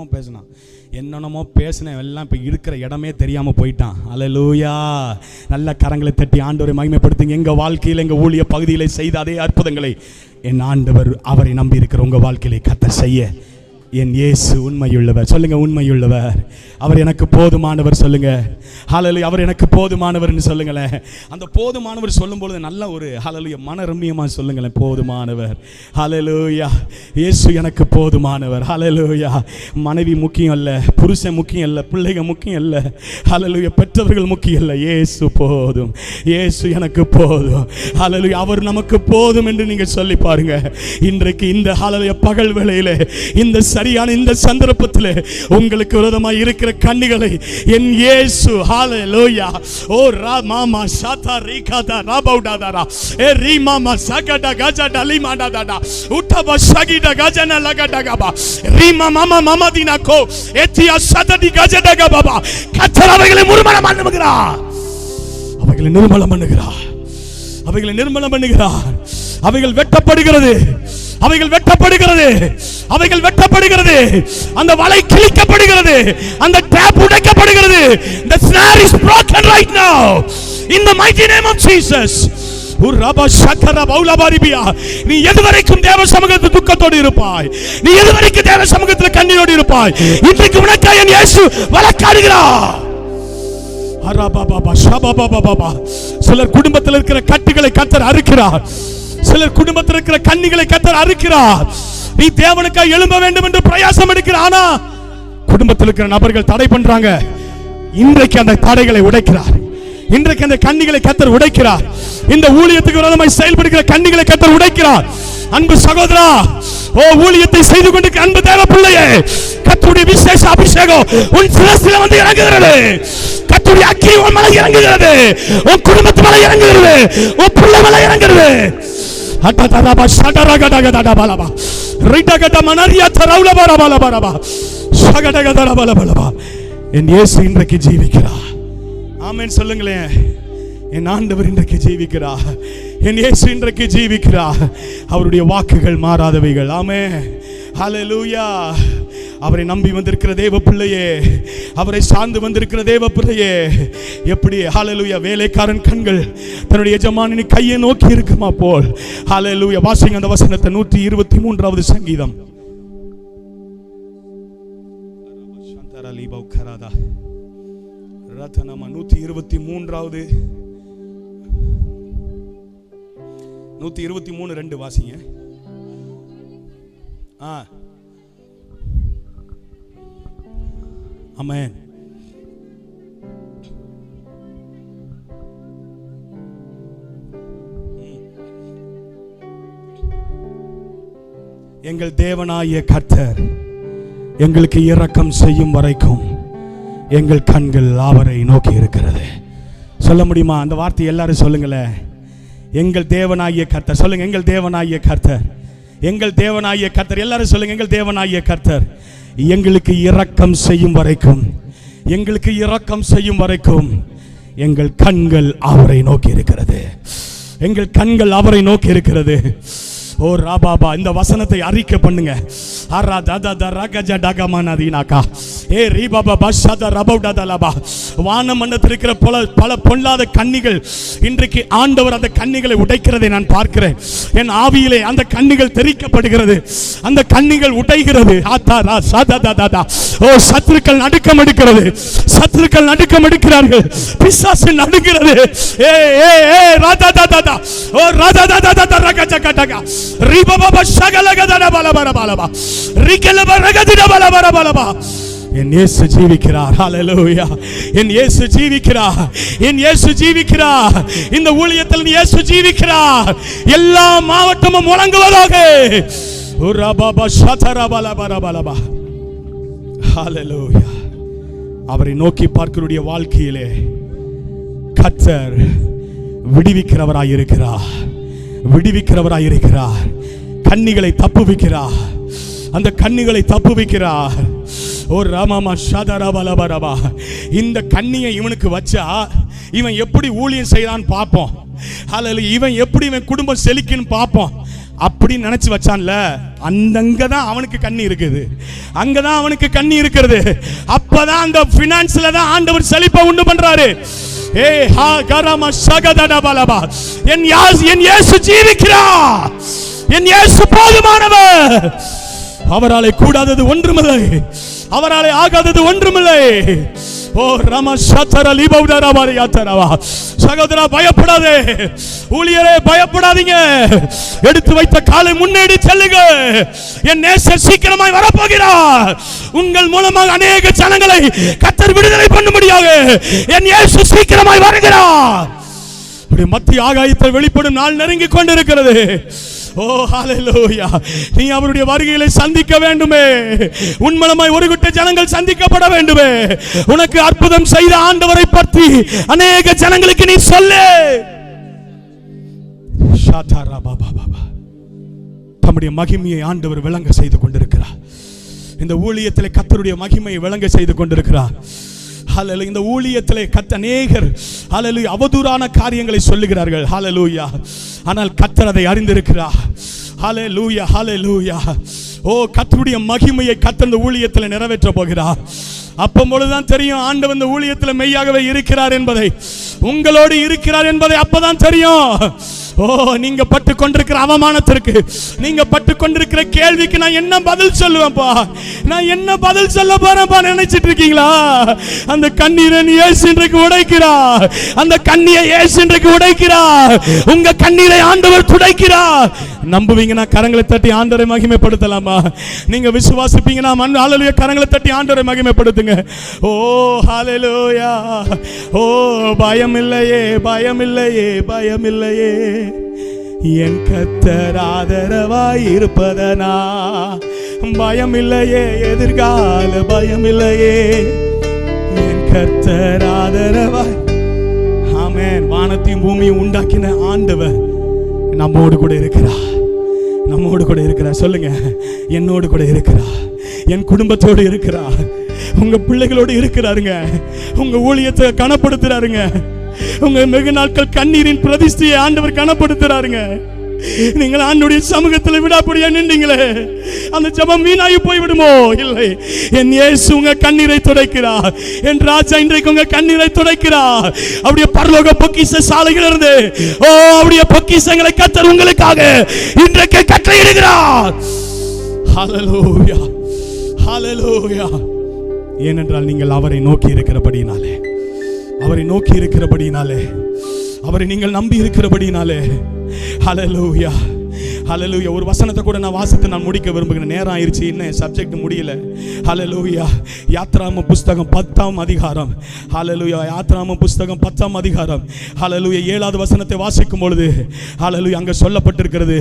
B: பேசினேன் எல்லாம் இப்போ இருக்கிற இடமே தெரியாமல் போயிட்டான். அல்லேலூயா. நல்ல கரங்களை தட்டி ஆண்டவரை மகிமைப்படுத்துங்க. எங்கள் வாழ்க்கையில், எங்கள் ஊழிய பகுதியில் செய்த அதே அற்புதங்களை என் ஆண்டவர், அவரை நம்பி இருக்கிற உங்கள் வாழ்க்கையிலே கர்த்தர் செய்ய என் இயேசு உண்மையுள்ளவர். சொல்லுங்க, உண்மையுள்ளவர். அவர் எனக்கு போதுமானவர். சொல்லுங்க ஹல்லேலூயா. அவர் எனக்கு போதுமானவர்னு சொல்லுங்களேன். அந்த போதுமானவர் சொல்லும் பொழுது நல்ல ஒரு ஹல்லேலூயா மன ரம்மியமாக சொல்லுங்களேன், போதுமானவர். ஹல்லேலூயா. இயேசு எனக்கு போதுமானவர். ஹல்லேலூயா. மனைவி முக்கியம் அல்ல, புருஷன் முக்கியம் அல்ல, பிள்ளைகள் முக்கியம் அல்ல, ஹல்லேலூயா பெற்றவர்கள் முக்கியம் அல்ல. இயேசு போதும், இயேசு எனக்கு போதும். ஹல்லேலூயா. அவர் நமக்கு போதும் என்று நீங்க சொல்லி பாருங்க. இன்றைக்கு இந்த ஹல்லேலூயா பகல் வேளையிலே, இந்த சரியான இந்த சந்தர்ப்பத்தில் உங்களுக்கு விரோதமாக இருக்கிற கண்ணிகளை என் இயேசு ஹல்லேலூயா ஓ ராமா சாதா ரீகாதா ராபௌடாதா ஏ ரீமாமா சகடா கஜடா லிமாடாடா உட்டபா சகிடா கஜனா லகடாகபா ரீமா மாமா மமதினா கோ எத்தியா சதடி கஜடாக பாபா கர்த்தர் அவைகளை முறுமலம் பண்ணுகிறார், அவைகளை நிர்மலம் பண்ணுகிறார், அவைகளை நிர்மலம் பண்ணுகிறார். அவைகள் வெட்டப்படுகிறது, அவைகள் வெட்டப்படுகிறது, அவைகள் வெட்டப்படுகிறது. அந்த வலை கிழிக்கப்படுகிறது, அந்த tape உடைக்கப்படுகிறது. The snare is broken right now in the mighty name of Jesus. உரபா சக்கர பௌலபாரிபியா. நீ எதுவரைக்கும் தேவ சமூகத்தில் துக்கத்தோடு இருப்பாய்? நீ எதுவரைக்கும் தேவ சமூகத்தில் கண்ணீரோடு இருப்பாய்? இன்றைக்கு உனக்காக என் இயேசு வழக்காடுகிறார். சிலர் குடும்பத்தில் இருக்கிற கட்டுகளை கர்த்தர் அறுக்கிறார். சிலர் குடும்பத்தில் இருக்கிற கண்ணிகளை கர்த்தர் அறுக்கிறார். நீ தேவனுக்காக எழும்ப வேண்டும் என்று பிரயாசம் எடுக்கிறார், ஆனா குடும்பத்தில் இருக்கிற நபர்கள் தடை பண்றாங்க. இன்றைக்கு அந்த தடைகளை உடைக்கிறார். இன்றைக்கு அந்த கண்ணிகளை கர்த்தர் உடைக்கிறார். இந்த ஊழியத்துக்கு விரோதமாய் செயல்படுகிற கண்ணிகளை கர்த்தர் உடைக்கிறார். அன்பு சகோதரா, ஓ ஊழியத்தை செய்து கொண்டிருக்கிற அன்பு தேவ பிள்ளையே, கர்த்தருடைய விசேஷ அபிஷேகம் உன் சிரசில வந்து இறங்குகிறது. கர்த்தருடைய அக்கினி உன் மேல இறங்குகிறது, உன் குடும்பத்து மேல இறங்குகிறது, உன் பிள்ளை மேல இறங்குகிறது. ஹட்டதரபா ஷடரகடகடபலபா ரிடகட மனரியா தரவுலபரபலபரபா ஷகடகதரபலபலபா. என் இயேசு இன்றைக்கு ஜீவிக்கிறார். ஆமென் சொல்லுங்களேன். என் ஆண்டவர் இன்றைக்கு ஜீவிக்கிறார். என் இயேசு இன்றைக்கு ஜீவிக்கிறார். அவருடைய வாக்குகள் மாறாதவைகள். ஆமென். ஹல்லேலூயா. அவரை நம்பி வந்திருக்கிற தேவ பிள்ளையே, அவரை சார்ந்து வந்திருக்கிற தேவ பிள்ளையே, எப்படி ஹல்லேலூயா வேலைக்காரன் கண்கள் தன்னுடைய எஜமானின் கையை நோக்கி இருக்குமா போல். ஹல்லேலூயா. வாசிங்க அந்த வசனத்தை, 123வது சங்கீதம். ரத்தனமா 123வது 123:2 வாசிங்க. ஆமென். எங்கள் தேவனாகிய கர்த்தர் எங்களுக்கு இரக்கம் செய்யும் வரைக்கும் எங்கள் கண்கள் அவரை நோக்கி இருக்கிறது. சொல்ல முடியுமா அந்த வார்த்தை? எல்லாரும் சொல்லுங்களேன். எங்கள் தேவனாகிய கர்த்தர். சொல்லுங்க, எங்கள் தேவனாகிய கர்த்தர், எங்கள் தேவனாகிய கர்த்தர். எல்லாரும் சொல்லுங்க, எங்கள் தேவனாகிய கர்த்தர் எங்களுக்கு இரக்கம் செய்யும் வரைக்கும், எங்களுக்கு இரக்கம் செய்யும் வரைக்கும் எங்கள் கண்கள் அவரை நோக்கி இருக்கிறது. எங்கள் கண்கள் அவரை நோக்கி இருக்கிறது. ஓ ராபாபா, இந்த வசனத்தை அறிக்கை பண்ணுங்க. அரா தாதா ரகஜ டகமனதீனாகா ஏ ரீபாபா பஷத ரபௌடதலபா. வானமண்டலத்தில் இருக்கிற பல பொல்லாத கண்ணிகள் இன்றைக்கு ஆண்டவர் அந்த கண்ணிகளை உடைக்கிறதை நான் பார்க்கிறேன். என் ஆவியிலே அந்த கண்ணிகள் தெரிக்கப்படுகிறது, அந்த கண்ணிகள் உடைகிறது. ஆதாரா சததததா. ஓ சத்துருக்கள் நடுக்கம் எடுக்கிறது, சத்துருக்கள் நடுக்கம் எடுக்கிறார்கள், பிசாசு நடுங்கிறது. ஏ ஏ ஏ ராததததா. ஓ ராததததா ரகஜ கடகா ரீபாபா ஷகலகதன பலபரபலபா ரிகலப ரகதின பலபரபலபா. என் இயேசு ஜீவிக்கிறார். ஹல்லேலூயா. என் இயேசு ஜீவிக்கிறார். என் இயேசு ஜீவிக்கிறார். இந்த ஊழியத்தில் இயேசு ஜீவிக்கிறார். எல்லா மாவட்டமும் முழங்குவதாக. உரபாபா ஷதரபலபரபலபா. ஹல்லேலூயா. அவரை நோக்கி பார்க்கிறவருடைய வாழ்க்கையிலே கர்த்தர் விடுவிக்கிறவராயிருக்கிறார், விடுவிக்கிறவராயிருக்கிறார். கன்னிகளை தப்புவிக்கிறார், அந்த கன்னிகளை தப்புவிக்கிறார். ஓ ராமாமா ஷதரபலபரபா. இந்த கன்னியை இவனுக்கு வச்சா இவன் எப்படி ஊழியம் செய்யறான்னு பார்ப்போம். ஹல்லேலூயா. இவன் எப்படி இவன் குடும்பம் செழிக்குன்னு பார்ப்போம். அப்படி நினைச்சு வச்சான்ல, அங்கதான் அவனுக்கு கண்ணி இருக்குது, அங்கதான் அவனுக்கு கண்ணி இருக்கிறது. அப்பதான் அந்த பினான்ஸ்ல தான் ஆண்டவர் செழிப்பை உண்டு பண்றாரு. ஏய் ஹா கரம ஷகதடபலபா. என் இயேசு ஜீவிக்கிறார், என் இயேசு போதுமானவர். அவராலே கூடாதது ஒன்றுமில்லை, அவராலே ஆகாதது ஒன்றுமில்லை. ஓ ரம ஷதர லிபௌதர வரியதரவா. சகோதரா பயப்படாதே, ஊழியரே பயப்படாதீங்க. எடுத்து வைத்த காலை முன்னேறி செல்லுங்க. என் நேசர் சீக்கிரமாய் வரப்போகிறார். உங்கள் மூலமாக அநேக ஜனங்களை கர்த்தர் விடுதலை பண்ணும்படியாக என் இயேசு சீக்கிரமாய் வருகிறார். மத்திய ஆகாயத்தில் வெளிப்படும் நாள் நெருங்கி கொண்டிருக்கிறது. ஓ ஹல்லேலூயா. நீ அவருடைய வருகையை சந்திக்க வேண்டுமே, உண்மையாய் ஒரு கூட்ட ஜனங்கள் சந்திக்கப்பட வேண்டுமே. உனக்கு அற்புதம் செய்த ஆண்டவரை பற்றி அநேக ஜனங்களுக்கு நீ சொல்லு. தம்முடைய மகிமையை ஆண்டவர் விளங்க செய்து கொண்டிருக்கிறார். இந்த ஊழியத்திலே கர்த்தருடைய மகிமையை விளங்க செய்து கொண்டிருக்கிறார். ஹல்லேலூயா. இந்த ஊழியத்திலே அநேகர் ஹல்லேலூயா அவதூறான காரியங்களை சொல்லுகிறார்கள். ஹல்லேலூயா. ஆனால் கர்த்தர் அதை அறிந்திருக்கிறார். ஹல்லேலூயா, ஹல்லேலூயா. ஓ கர்த்தருடைய மகிமையை கர்த்தர் இந்த ஊழியத்தில் நிறைவேற்ற போகிறார். அப்பொழுதுதான் தெரியும் ஆண்டவர் இந்த ஊழியத்தில் மெய்யாகவே இருக்கிறார் என்பதை, உங்களோடு இருக்கிறார் என்பதை அப்பதான் தெரியும். ஓ நீங்க பட்டு கொண்டிருக்கிற அவமானத்திற்கு, நீங்க பட்டு கொண்டிருக்கிற கேள்விக்கு நான் என்ன பதில் சொல்லுவேன்ப்பா, நான் என்ன பதில் சொல்ல போறேன்ப்பா நினைச்சிட்டு இருக்கீங்களா? அந்த கண்ணீரை இயேசு இன்றைக்கு உடைக்கிறார், அந்த கண்ணியை இயேசு இன்றைக்கு உடைக்கிறார். உங்க கண்ணீரை ஆண்டவர் துடைக்கிறார். நம்புவீங்கன்னா கரங்களை தட்டி ஆண்டவரை மகிமைப்படுத்தலாமா? நீங்க விசுவாசிப்பீங்கன்னா ஹல்லேலூயா கரங்களை தட்டி ஆண்டவரை மகிமைப்படுத்துங்க. ஓ ஹல்லேலூயா. ஓ பயம் இல்லையே, பயம் இல்லையே, பயம் இல்லையே. என் கர்த்தர் ஆதரவாய் இருப்பதனா பயம் இல்லையே, எதிர்கால பயம் இல்லையே. என் கர்த்தர் ஆதரவாய். ஆமென். வானத்தையும் பூமியும் உண்டாக்கின ஆண்டவர் நம்மோடு கூட இருக்கிறார், நம்மோடு கூட இருக்கிறார். சொல்லுங்க, என்னோடு கூட இருக்கிறார், என் குடும்பத்தோடு இருக்கிறார், உங்க பிள்ளைகளோடு இருக்கிறாருங்க, உங்க ஊழியத்தை கனப்படுத்துறாருங்க, உங்க வெகு நாட்கள் கண்ணீரின் பிரதிஷ்டையை ஆண்டவர் கனப்படுத்துறாருங்க. நீங்கள் ஆண்டவருடைய சமூகத்தில் விடாப்படியா நின்றீங்களே, அந்த ஜெபம் வீணாகி போய்விடுமோ? இல்லை, என் இயேசு உங்க கண்ணீரை துடைக்கிறார். என் ராஜா இன்றைக்கு உங்க கண்ணீரை துடைக்கிறார். அவருடைய பரலோக பொக்கிஷ சாலையிலிருந்து ஓ அவருடைய பொக்கிஷங்களை கர்த்தர் உங்களுக்காக இன்றைக்கு கட்டளையிடுகிறார். ஹல்லேலூயா, ஹல்லேலூயா. ஏனென்றால் நீங்கள் அவரை நோக்கி இருக்கிறபடினாலே, அவரை நோக்கி இருக்கிறபடினாலே, அவரை நீங்கள் நம்பி இருக்கிறபடினாலே. ஹல்லேலூயா, ஹல்லேலூயா. ஒரு வசனத்தை கூட நான் வாசித்து நான் முடிக்க விரும்புகிறேன். நேரம் ஆயிருச்சு, இன்னும் சப்ஜெக்ட் முடியல. ஹல்லேலூயா. யாத்ராகம புஸ்தகம் 10ஆம் அதிகாரம். ஹல்லேலூயா. யாத்ராகம புஸ்தகம் 10ஆம் அதிகாரம். ஹல்லேலூயா. 7வது வசனத்தை வாசிக்கும் பொழுது ஹல்லேலூயா அங்க சொல்லப்பட்டிருக்கிறது,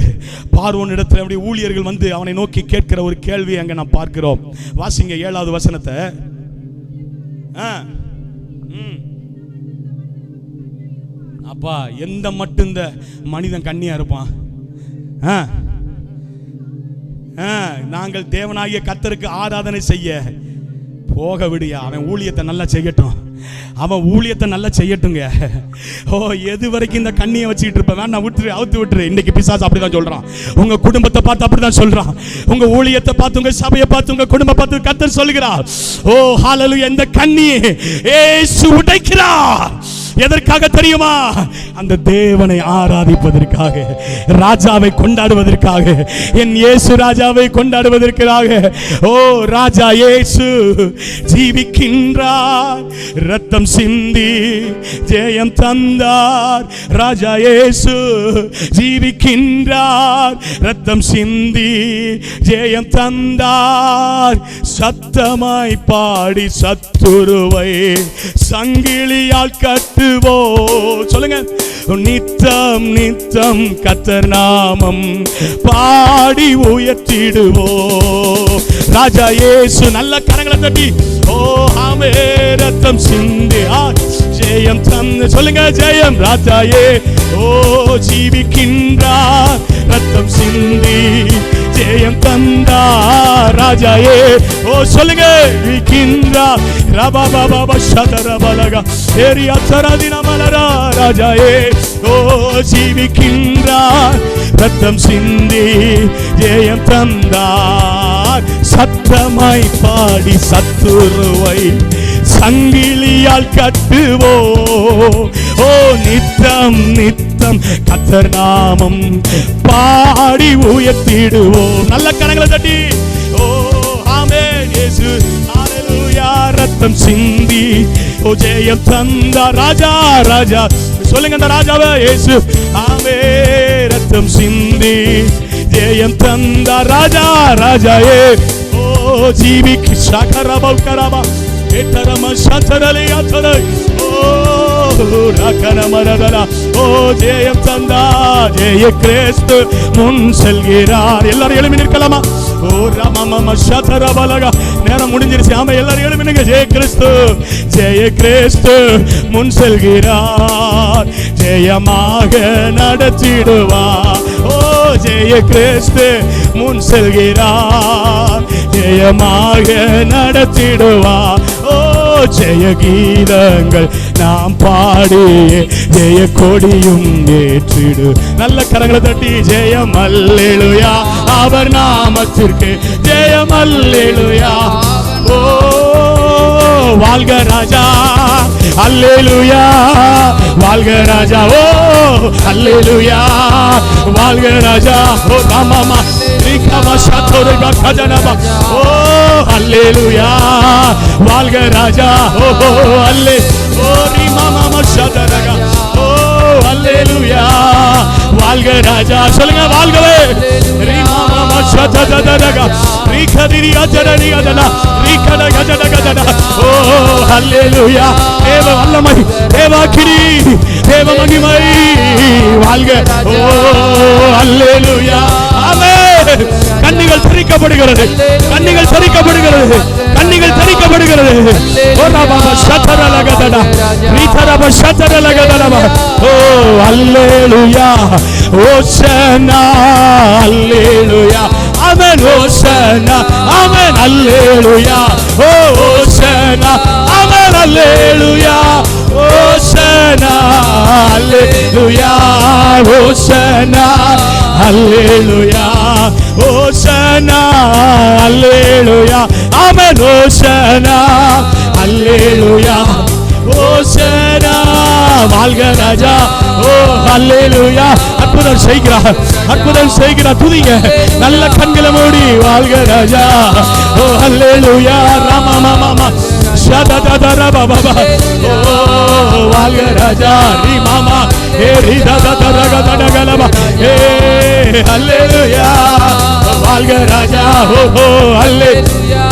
B: பார்வோன் இடத்துல அவருடைய ஊழியர்கள் வந்து அவனை நோக்கி கேட்கிற ஒரு கேள்வி அங்க நான் பார்க்கிறோம். வாசிங்க 7வது வசனத்தை. அப்பா எந்த மட்டும் இந்த மனிதன் கண்ணியா இருப்பான்? நாங்கள் தேவனாகிய கர்த்தருக்கு ஆராதனை செய்ய போக விடியா. அவன் ஊழியத்தை நல்லா செய்யட்டும், அவன் ஊழியத்தை நல்லா செய்யட்டுங்க. ஓ எது வரைக்கும் இந்த கண்ணியை வச்சுக்கிட்டு இருப்ப? வேணா விட்டுரு, அவுத்து விட்டுரு. இன்னைக்கு பிசாசு அப்படிதான் சொல்றான். உங்க குடும்பத்தை பார்த்து அப்படிதான் சொல்றான். உங்க ஊழியத்தை பார்த்து, உங்க சபையை பார்த்து, உங்க குடும்பத்தை பார்த்து கர்த்தர் சொல்லுகிறார், ஓ ஹல்லேலூயா, இந்த கண்ணியை இயேசு உடைக்கிறார். எதற்காக தெரியுமா? அந்த தேவனை ஆராதிப்பதற்காக, ராஜாவை கொண்டாடுவதற்காக, என் இயேசு ராஜாவை கொண்டாடுவதற்காக. ஓ ராஜா இயேசு ஜீவிக்கின்றார், ரத்தம் சிந்தி ஜெயம் தந்தார். ராஜா இயேசு ஜீவிக்கின்றார், ரத்தம் சிந்தி ஜெயம் தந்தார். சத்தமாய் பாடி சத்துருவை சங்கிலியால் கட்டு சொல்லுங்க. நித்தம் நித்தம் கர்த்தர் நாமம் பாடி உயர்த்திடுவோ. ராஜா இயேசு நல்ல கரங்களை தட்டி ஓ ஆமே ரத்தம் சிந்தி ஜெயம் தந்து சொல்லுங்க ஜெயம் ராஜாயே ஓ ஜீவிக்கின்றார் ரத்தம் சிந்தி ஜெயம் தந்தார் ராஜாயே ஓ சொல்லுங்க ஜீவிக்கின்றார் ரபா பாபா சதரபலகா ஏரியா சரதின மலரா ராஜாயே ஓ ஜீவிக்கின்றார் ரத்தம் சிந்தி ஜெயம் தந்தார் சத்தமாய் பாடி சத்துருவை சங்கிலியால் கட்டுவோ ஓ நித்தம் நித்தம் கர்த்தர் நாமம் பாடி உயர்த்திடுவோம் நல்ல கரங்களை தட்டி ஓ ஆமென் இயேசு ஹalleluya ரத்தம் சிந்தி ஓ ஜெயம் தந்த ராஜா ராஜா சொல்லுங்க அந்த ராஜாவே இயேசு ஆமென் ரத்தம் சிந்தி ஜெயம் தந்த ராஜா ராஜாயே ஓ ஜீவிக்கு சகரப கரபா ஏதரம சதரலே அதரை ஓ ரகனமரதரா ஓ ஜெயம் தந்தா ஜெய கிறிஸ்து முன் செல்கிறார் எல்லாரும் எழும்பி நிற்கலாமா ஓ ரமம சதரபலகா நேரம் முடிஞ்சிருச்சு ஆமா எல்லாரும் எழும்பி நிற்க ஜெய கிறிஸ்து முன் செல்கிறார் ஜெயமாக நடத்திடுவார் ஓ ஜெய கிறிஸ்து முன் செல்கிறார் ஜெயமாக நடத்திடுவார் ஓ ஜெய கீதங்கள் நாம் பாடியே ஜெய கொடியும் ஏற்றிடு நல்ல கரங்களை தட்டி ஜெயம் அல்லேலூயா அவர் நாமத்திற்கு ஜெயம் அல்லேலூயா ஓ வாழ்க ராஜா அல்லேலூயா வாழ்க ராஜா ஓ அல்லேலூயா வாழ்க ராஜா ஓ மாமா ரிகமா சதோரகா கஜனபா ஓ அல்லேலூயா வாழ்க ராஜா ஓ அல்லே ஓ ரிமாமா சதரகா ஓ அல்லேலூயா வாழ்க ராஜா சொல்லுங்க வாழ்கவே ரிமாமா சதரகா ரிகதிரி அஜரனி அதனா ரிகட கஜட கஜட ஓ அல்லேலூயா தேவ வல்லமை தேவாக்கினி தேவ மகிமை வாழ்க ஓ அல்லேலூயா ஆமென் கண்ணிகள் தரிக்கப்படுகிறது கண்ணிகள் தரிக்கப்படுகிறது கண்ணிகள் தரிக்கப்படுகிறது ஓ ரபா சதரலகதடா ரிதரப சதரலகதடா ஓ அல்லேலூயா ஓசனா அல்லேலூயா ஆமென் ஓசனா ஆமென் அல்லேலூயா ஓ ஓசனா ஆமென் அல்லேலூயா ஓசனா அல்லேலூயா ஓசனா அல்லேலூயா ஓசனா அல்லேலூயா ஆமென் ஓசனா அல்லேலூயா ஓசனா வாழ்க ராஜா ஓ அல்லேலூயா அற்புதம் செய்கிறார் துதிங்க நல்ல கண்களை மூடி வாழ்க ராஜா ஓ அல்லேலூயா ராமா மாமா சதததர பாபா ஓ வாழ்க ராஜா ரி மாமா ஏ ரி தததரகதடகலபா ஏ அல்லேலூயா வாழ்க ராஜா ஓ அல்லேலூயா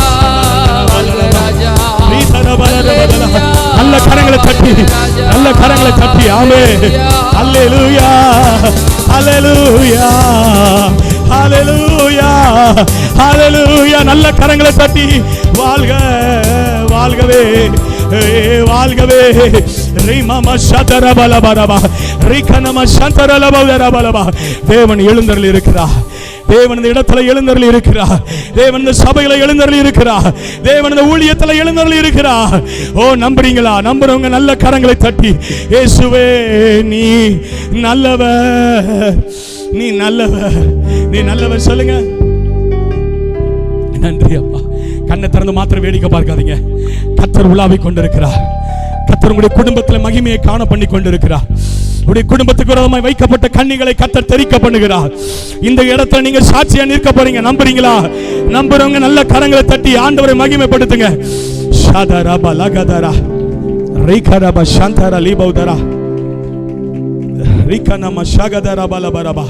B: வாழ்க ராஜா ரி ததபரபதல நல்ல கரங்களை தட்டி ஆமென் அல்லேலூயா அல்லேலூயா அல்லேலூயா அல்லேலூயா நல்ல கரங்களை தட்டி வாழ்க வாழ்கவே வாழ்கவே ரிமம சதரபலபரபா ரிகனம சந்தரலபரபலபா தேவன் எழுந்தருளி இருக்கிறார் தேவன் இந்த இடத்துல எழுந்தருளி இருக்கிறார் தேவன் இந்த சபையில எழுந்தருளி இருக்கிறார் தேவன் இந்த ஊழியத்துல எழுந்தருளி இருக்கிறார் ஓ நம்புறீங்களா நம்புறவங்க நல்ல கரங்களை தட்டி இயேசுவே நீ நல்லவர் நீ நல்லவர் சொல்லுங்க நன்றி அப்பா கண்ணை திறந்து மாத்திரம் வேடிக்கை பார்க்காதீங்க கர்த்தர் உலாவிக் கொண்டிருக்கிறார் கர்த்தர் உங்களுடைய குடும்பத்தில் மகிமையை காண பண்ணி கொண்டிருக்கிறார் உடைய குடும்பத்துக்கு விரோதமாய் வைக்கப்பட்ட கண்ணிகளை கர்த்தர் தெரிக்க பண்ணுகிறார் இந்த இடத்துல நீங்க சாட்சியா நிற்க போறீங்க நம்புறீங்களா நம்புறவங்க நல்ல கரங்களை தட்டி ஆண்டவரை மகிமைப்படுத்துங்க ஷதரப லகதரா ரிகரப சந்தர லிபௌதரா ரிகனம ஷகதர பலபரபா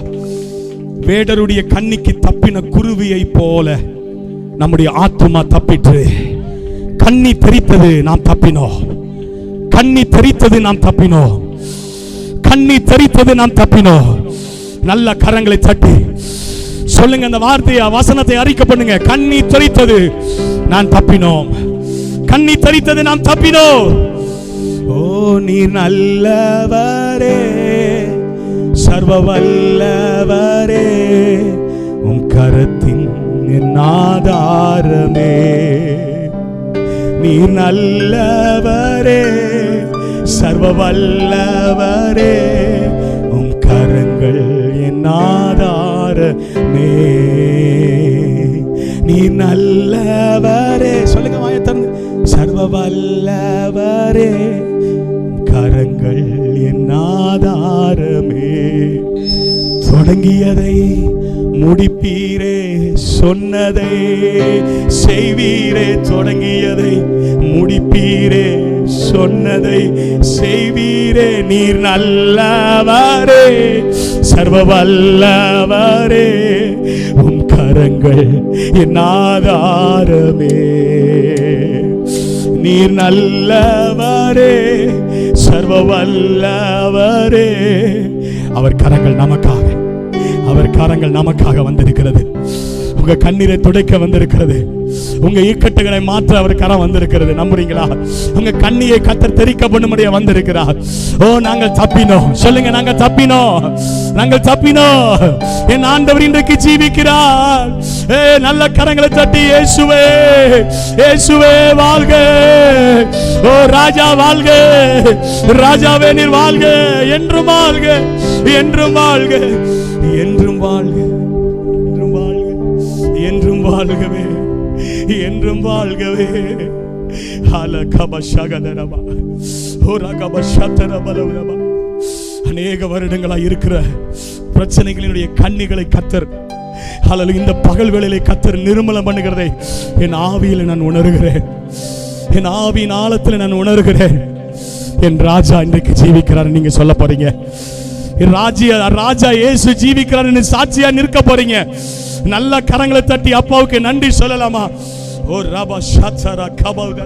B: வேடருடைய கண்ணிக்கு தப்பின குருவியை போல நம்முடைய ஆத்துமா தப்பிட்டு கண்ணி தெரித்தது நாம் தப்பினோம் கண்ணி தெரித்தது நாம் தப்பினோம் கண்ணி தெரித்தது நாம் தப்பினோம் நல்ல கரங்களை தட்டி சொல்லுங்க அந்த வார்த்தையை வசனத்தை அறிக்கை பண்ணுங்க கண்ணி தெரித்தது நான் தப்பினோம் கண்ணி தெரித்தது நாம் தப்பினோம் ஓ நீ நல்லவரே, சர்வ வல்லவரே, உம் கரத்தின் என் ஆதாரமே. நீ நல்லவரே, சர்வ வல்லவரே, உம் கரங்கள் என் ஆதாரமே. நீ நல்லவரே, சொல்லுங்க வாயை திறந்து, சர்வ வல்லவரே, கரங்கள் என் ஆதாரமே. தொடங்கியதை முடிப்பீரே, சொன்னதை செய்வீரே. தொடங்கியதை முடிப்பீரே, சொன்னதை செய்வீரே. நீர் நல்லவரே, சர்வ வல்லவரே, உம் கரங்கள் என் ஆதாரமே. நீர் நல்லவரே, சர்வ வல்லவரே. அவர் கரங்கள் நமக்காக, அவர் கரங்கள் நமக்காக வந்திருக்கிறது. உங்க கண்ணீரை துடைக்க வந்திருக்கிறது. உங்க இக்கட்டுகளை மாற்ற அவர் கரம் வந்திருக்கிறது. நம்புறீங்களா? உங்க கண்ணியை கத்தர் தெரிக்க பண்ணும்படியா வந்திருக்கிறார். ஓ நாங்கள் தப்பினோம், சொல்லுங்க நாங்கள் தப்பினோம், நாங்கள் தப்பினோம். என் ஆண்டவர் இன்றைக்கு ஜீவிக்கிறார். நல்ல கரங்களை தட்டி இயேசுவே, இயேசுவே வாழ்க. ஓ ராஜா வாழ்க, ராஜாவே நீர் வாழ்க, என்றும் வாழ்க, என்றும் வாழ்க, என்றும் வாழ்க, என்றும் வாழ்க, என்றும் வாழ்கவே, என்றும் வாழ்கவே. அநேக வருடங்களாய் இருக்கிற பிரச்சனைகளினுடைய கண்ணிகளை கத்தர் இந்த பகல் வேளையிலே கத்தர் நிர்மலம் பண்ணுகிறதை என் ஆவியில் நான் உணர்கிறேன். என் ஆவியின் ஆழத்தில் நான் உணர்கிறேன். என் ராஜா இன்றைக்கு ஜீவிக்கிறார். நீங்க சொல்ல போறீங்க, ராஜா இயேசு ஜீவிக்கிறார், சாட்சியா நிற்க போறீங்க. நல்ல கரங்களை தட்டி அப்பாவுக்கு நன்றி சொல்லலாமா? ஓ ராபா ஷாத்சாரா கபௌதா.